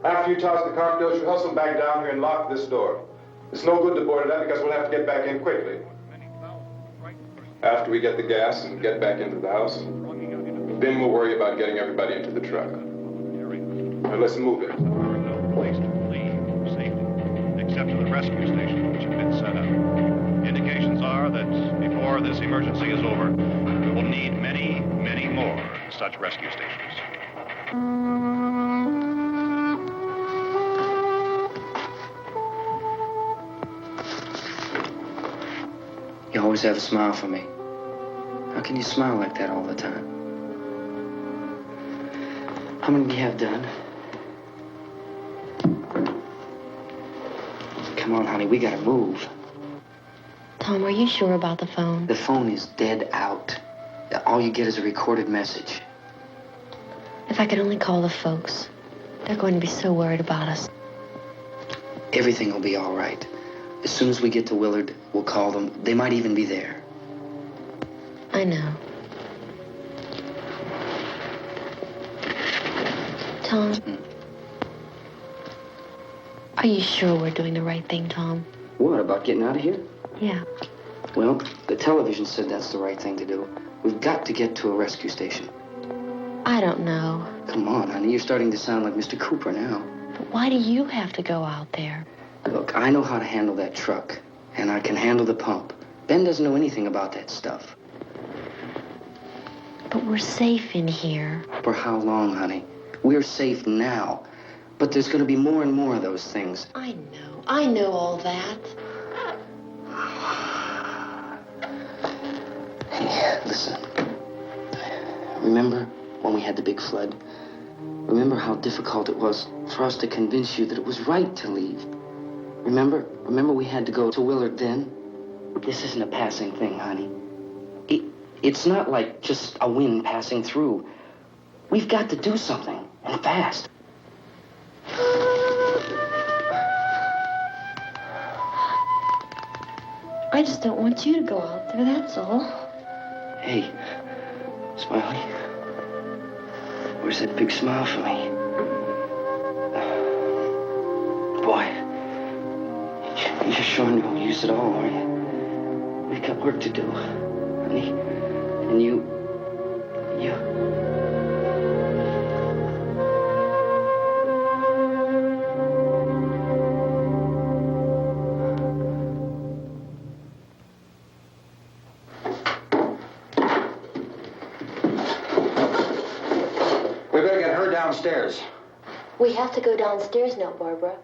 E: After you toss the cocktails, you hustle back down here and lock this door. It's no good to board it up because we'll have to get back in quickly. After we get the gas and get back into the house, then we'll worry about getting everybody into the truck. Now let's move it.
G: No place to leave safely, except to the rescue station, which has been set up. Indications are that before this emergency is over, we will need many, many more such rescue stations.
I: You always have a smile for me. How can you smile like that all the time? How many do you have done? Come on, honey, we gotta move.
A: Tom, are you sure about the phone?
I: The phone is dead out. All you get is a recorded message.
A: If I could only call the folks. They're going to be so worried about us.
I: Everything will be all right. As soon as we get to Willard, we'll call them. They might even be there.
A: I know. Tom? Are you sure we're doing the right thing, Tom?
I: What, about getting out of here?
A: Yeah.
I: Well, the television said that's the right thing to do. We've got to get to a rescue station.
A: I don't know.
I: Come on, honey, you're starting to sound like Mr. Cooper now.
A: But why do you have to go out there?
I: Look, I know how to handle that truck, and I can handle the pump. Ben doesn't know anything about that stuff.
A: But we're safe in here.
I: For how long, honey? We're safe now. But there's going to be more and more of those things.
A: I know all that.
I: Hey, listen. Remember when we had the big flood? Remember how difficult it was for us to convince you that it was right to leave? Remember we had to go to Willard then? This isn't a passing thing, honey. It's not like just a wind passing through. We've got to do something, and fast.
A: I just don't want you to go out there, that's all.
I: Hey, Smiley. Where's that big smile for me? Boy, you're sure no use at all, are you? We've got work to do, honey. And you...
H: downstairs.
O: We have to go downstairs now, Barbara.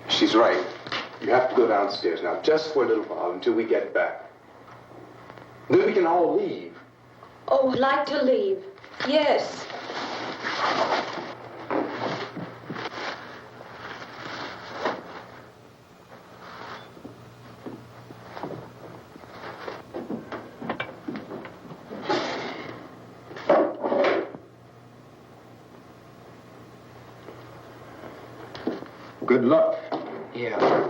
D: She's right. You have to go downstairs now, just for a little while, until we get back. Then we can all leave.
F: Oh, I'd like to leave. Yes.
E: Good luck.
B: Yeah.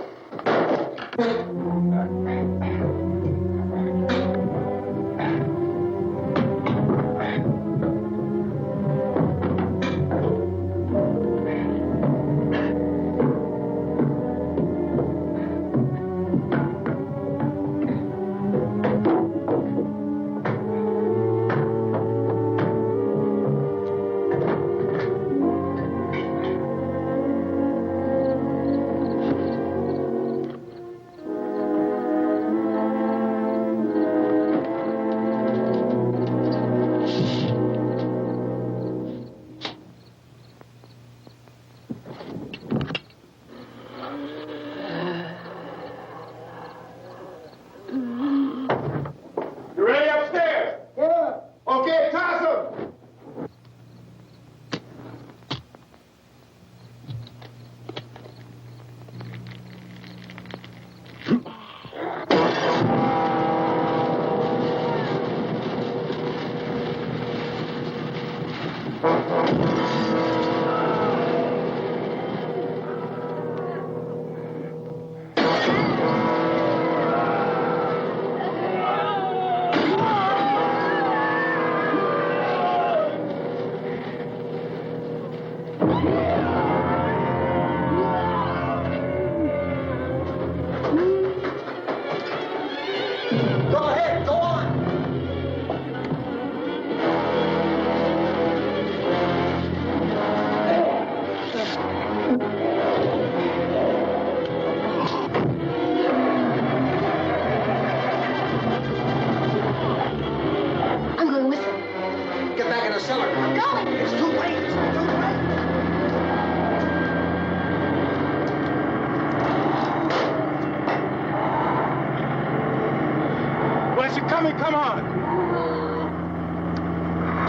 P: Come on.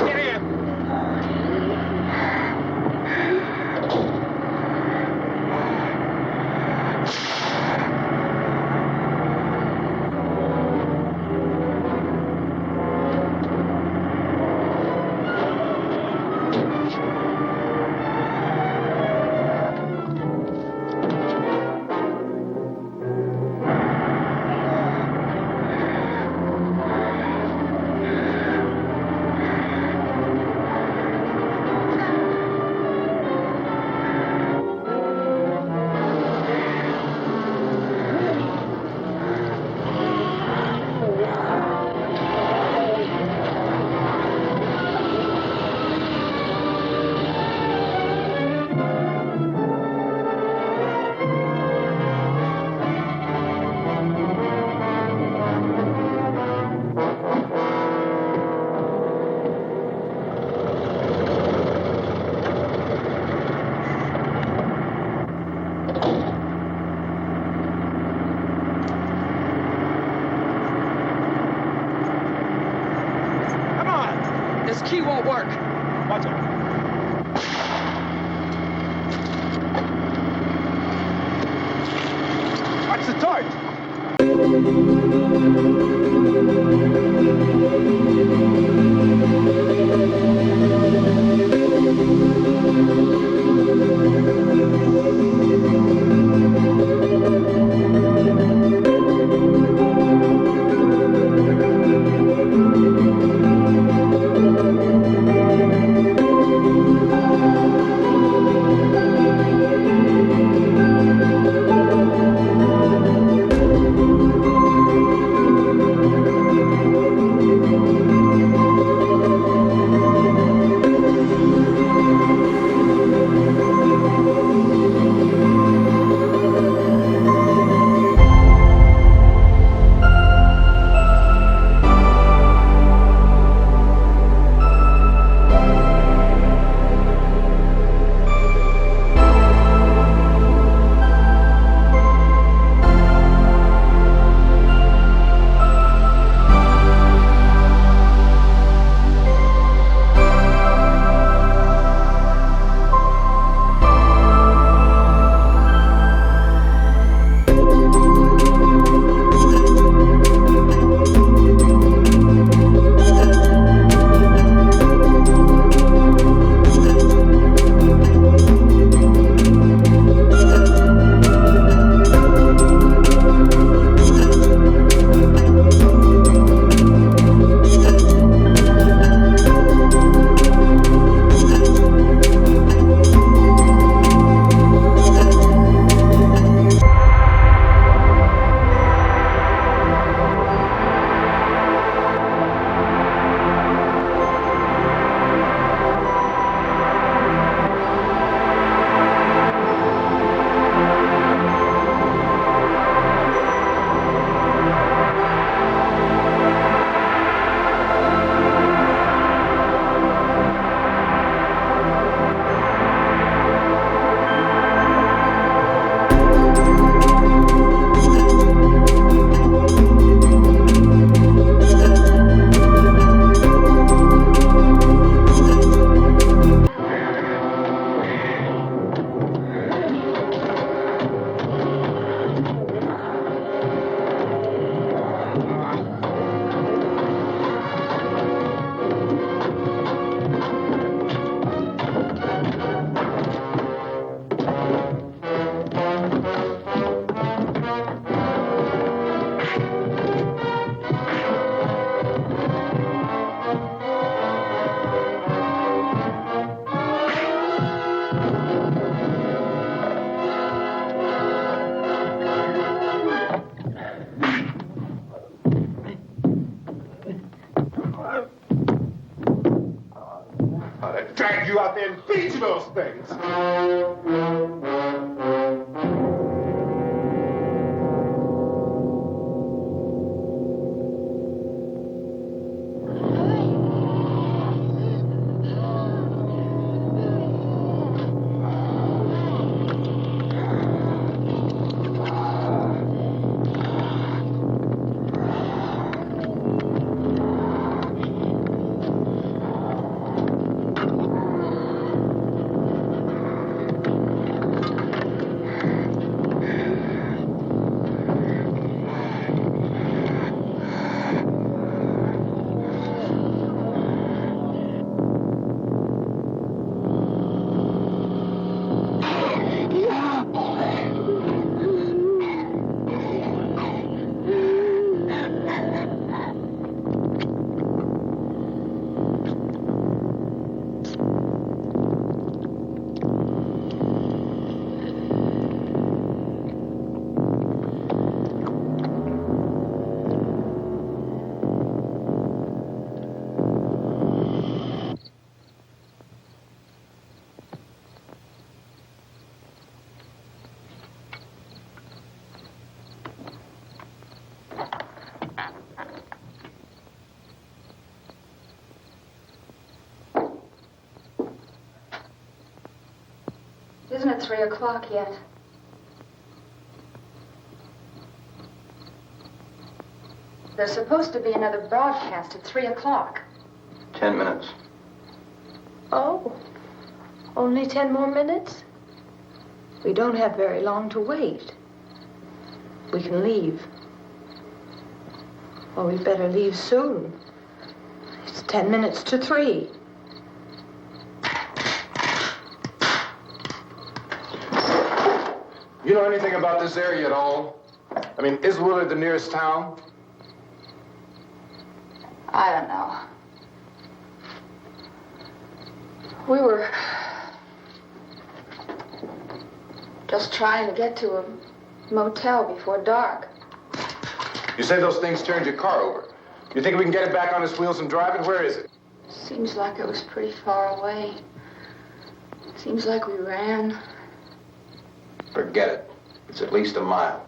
P: Get in.
I: Key won't work.
P: Watch out. Watch the torch. you out there and feed you those things.
J: Isn't it 3 o'clock yet? There's supposed to be another broadcast at 3 o'clock.
N: 10 minutes.
F: Oh, only 10 more minutes? We don't have very long to wait. We can leave. Well, we'd better leave soon. It's 10 minutes to 3.
E: You know anything about this area at all? I mean, is Willard the nearest town?
J: I don't know. We were just trying to get to a motel before dark.
E: You say those things turned your car over. You think we can get it back on its wheels and drive it? Where is it?
J: Seems like it was pretty far away. Seems like we ran.
N: Forget it. It's at least a mile.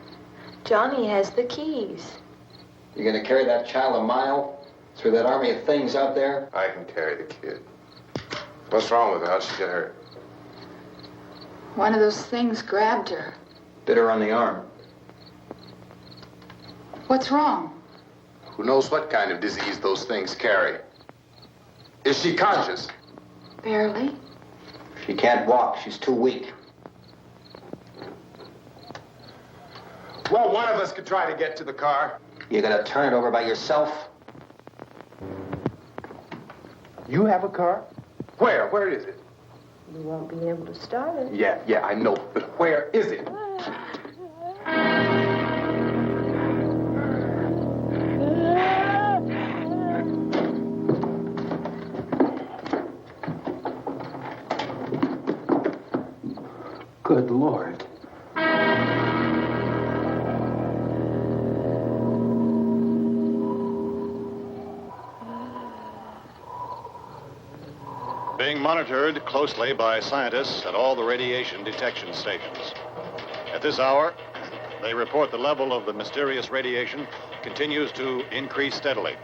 F: Johnny has the keys.
N: You gonna carry that child a mile through that army of things out there?
E: I can carry the kid. What's wrong with her? How'd she get hurt?
J: One of those things grabbed her.
N: Bit her on the arm.
J: What's wrong?
E: Who knows what kind of disease those things carry? Is she conscious?
J: Barely.
N: She can't walk. She's too weak.
E: Well, one of us could try to get to the car.
N: You gonna turn it over by yourself?
E: You have a car? Where? Where is it?
F: You won't be able to start it.
E: Yeah, I know. But where is it? Good Lord.
G: Being monitored closely by scientists at all the radiation detection stations. At this hour, they report the level of the mysterious radiation continues to increase steadily.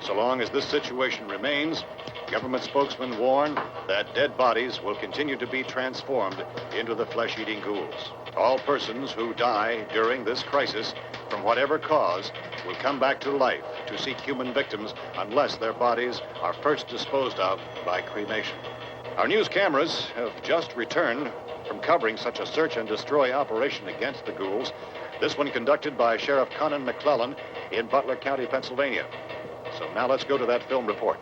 G: So long as this situation remains, government spokesmen warn that dead bodies will continue to be transformed into the flesh-eating ghouls. All persons who die during this crisis, from whatever cause, will come back to life to seek human victims unless their bodies are first disposed of by cremation. Our news cameras have just returned from covering such a search and destroy operation against the ghouls, this one conducted by Sheriff Conan McClellan in Butler County, Pennsylvania. So now let's go to that film report.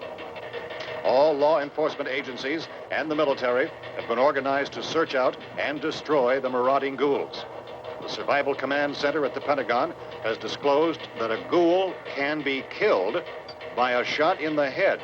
G: All law enforcement agencies and the military have been organized to search out and destroy the marauding ghouls. The Survival Command Center at the Pentagon has disclosed that a ghoul can be killed by a shot in the head.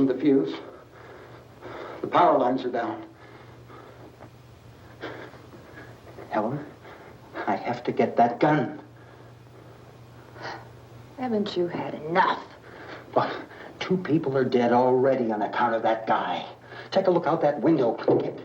H: isn't the fuse. The power lines are down. Helen, I have to get that gun.
F: Haven't you had enough?
H: What? 2 people are dead already on account of that guy. Take a look out that window, kid.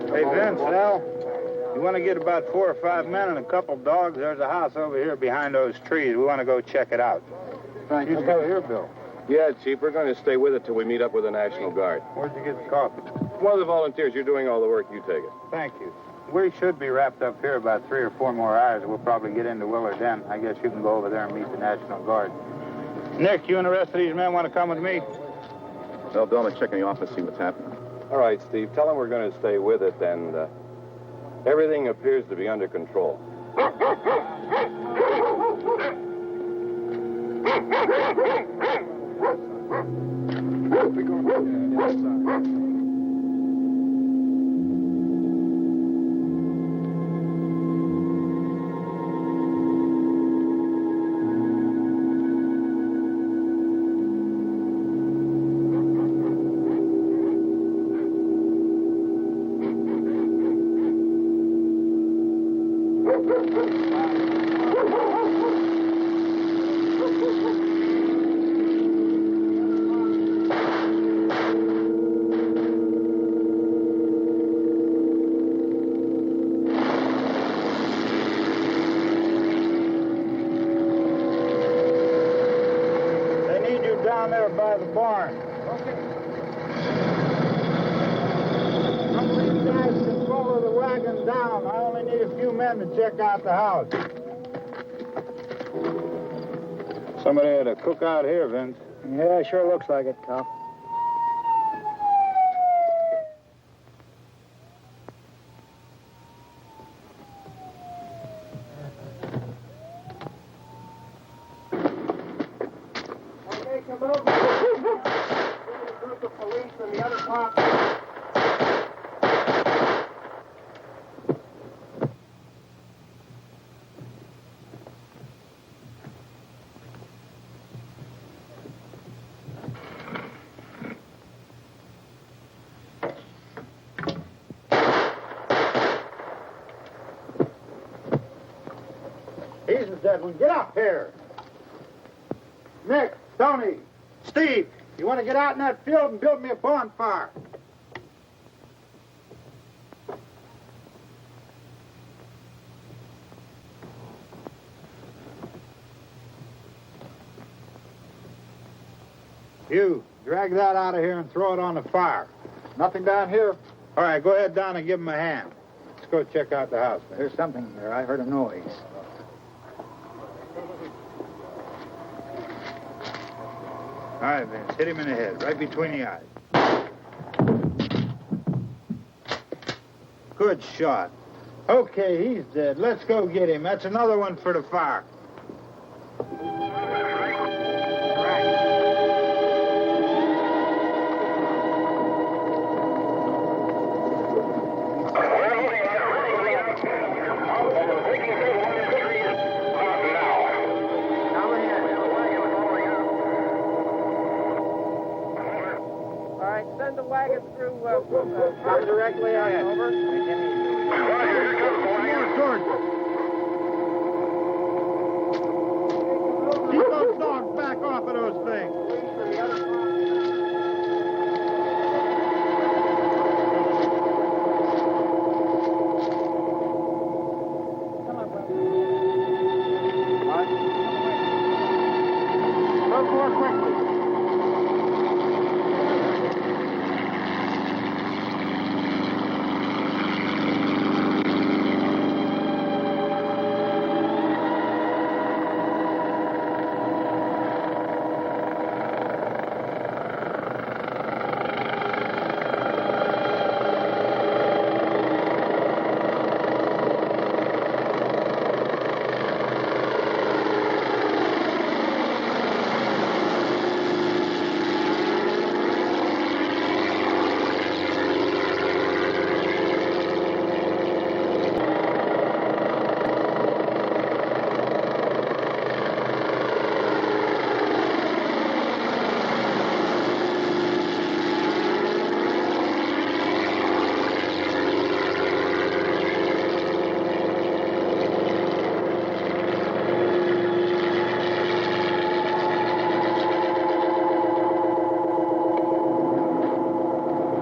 Q: Hey, Vince, Al, you want to get about 4 or 5 men and a couple dogs? There's a house over here behind those trees. We want to go check it out.
R: Right.
Q: You go here, Bill.
R: Yeah, Chief, we're going to stay with it till we meet up with the National Guard.
Q: Where'd you get the coffee?
R: One of the volunteers, you're doing all the work, you take it.
Q: Thank you. We should be wrapped up here about 3 or 4 more hours. We'll probably get into Willard then. I guess you can go over there and meet the National Guard. Nick, you and the rest of these men want to come with me?
R: No, Bill, let's check in the office, see what's happening. All right, Steve, tell them we're going to stay with it, and everything appears to be under control.
Q: Down there by the barn. Okay. Some of these guys can follow the wagon down. I only need a few men to check out the house. Somebody had a cook out here, Vince.
R: Yeah, sure looks like it, Tom.
Q: He's the dead one. Get up here. Nick, Tony, Steve, you want to get out in that field and build me a bonfire? You, drag that out of here and throw it on the fire.
R: Nothing down here.
Q: All right, go ahead down and give him a hand. Let's go check out the house.
R: There's something there. I heard a noise.
Q: All right, Vince, hit him in the head, right between the eyes. Good shot. Okay, he's dead. Let's go get him. That's another one for the fire.
K: Come directly on over.
Q: Keep those dogs back off of those things. Move more quickly.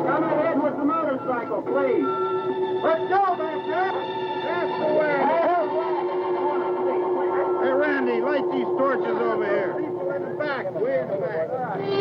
R: Come ahead with the motorcycle, please.
Q: Let's go back there. That's the way. Hey, Randy, light these torches over here. Way in the back.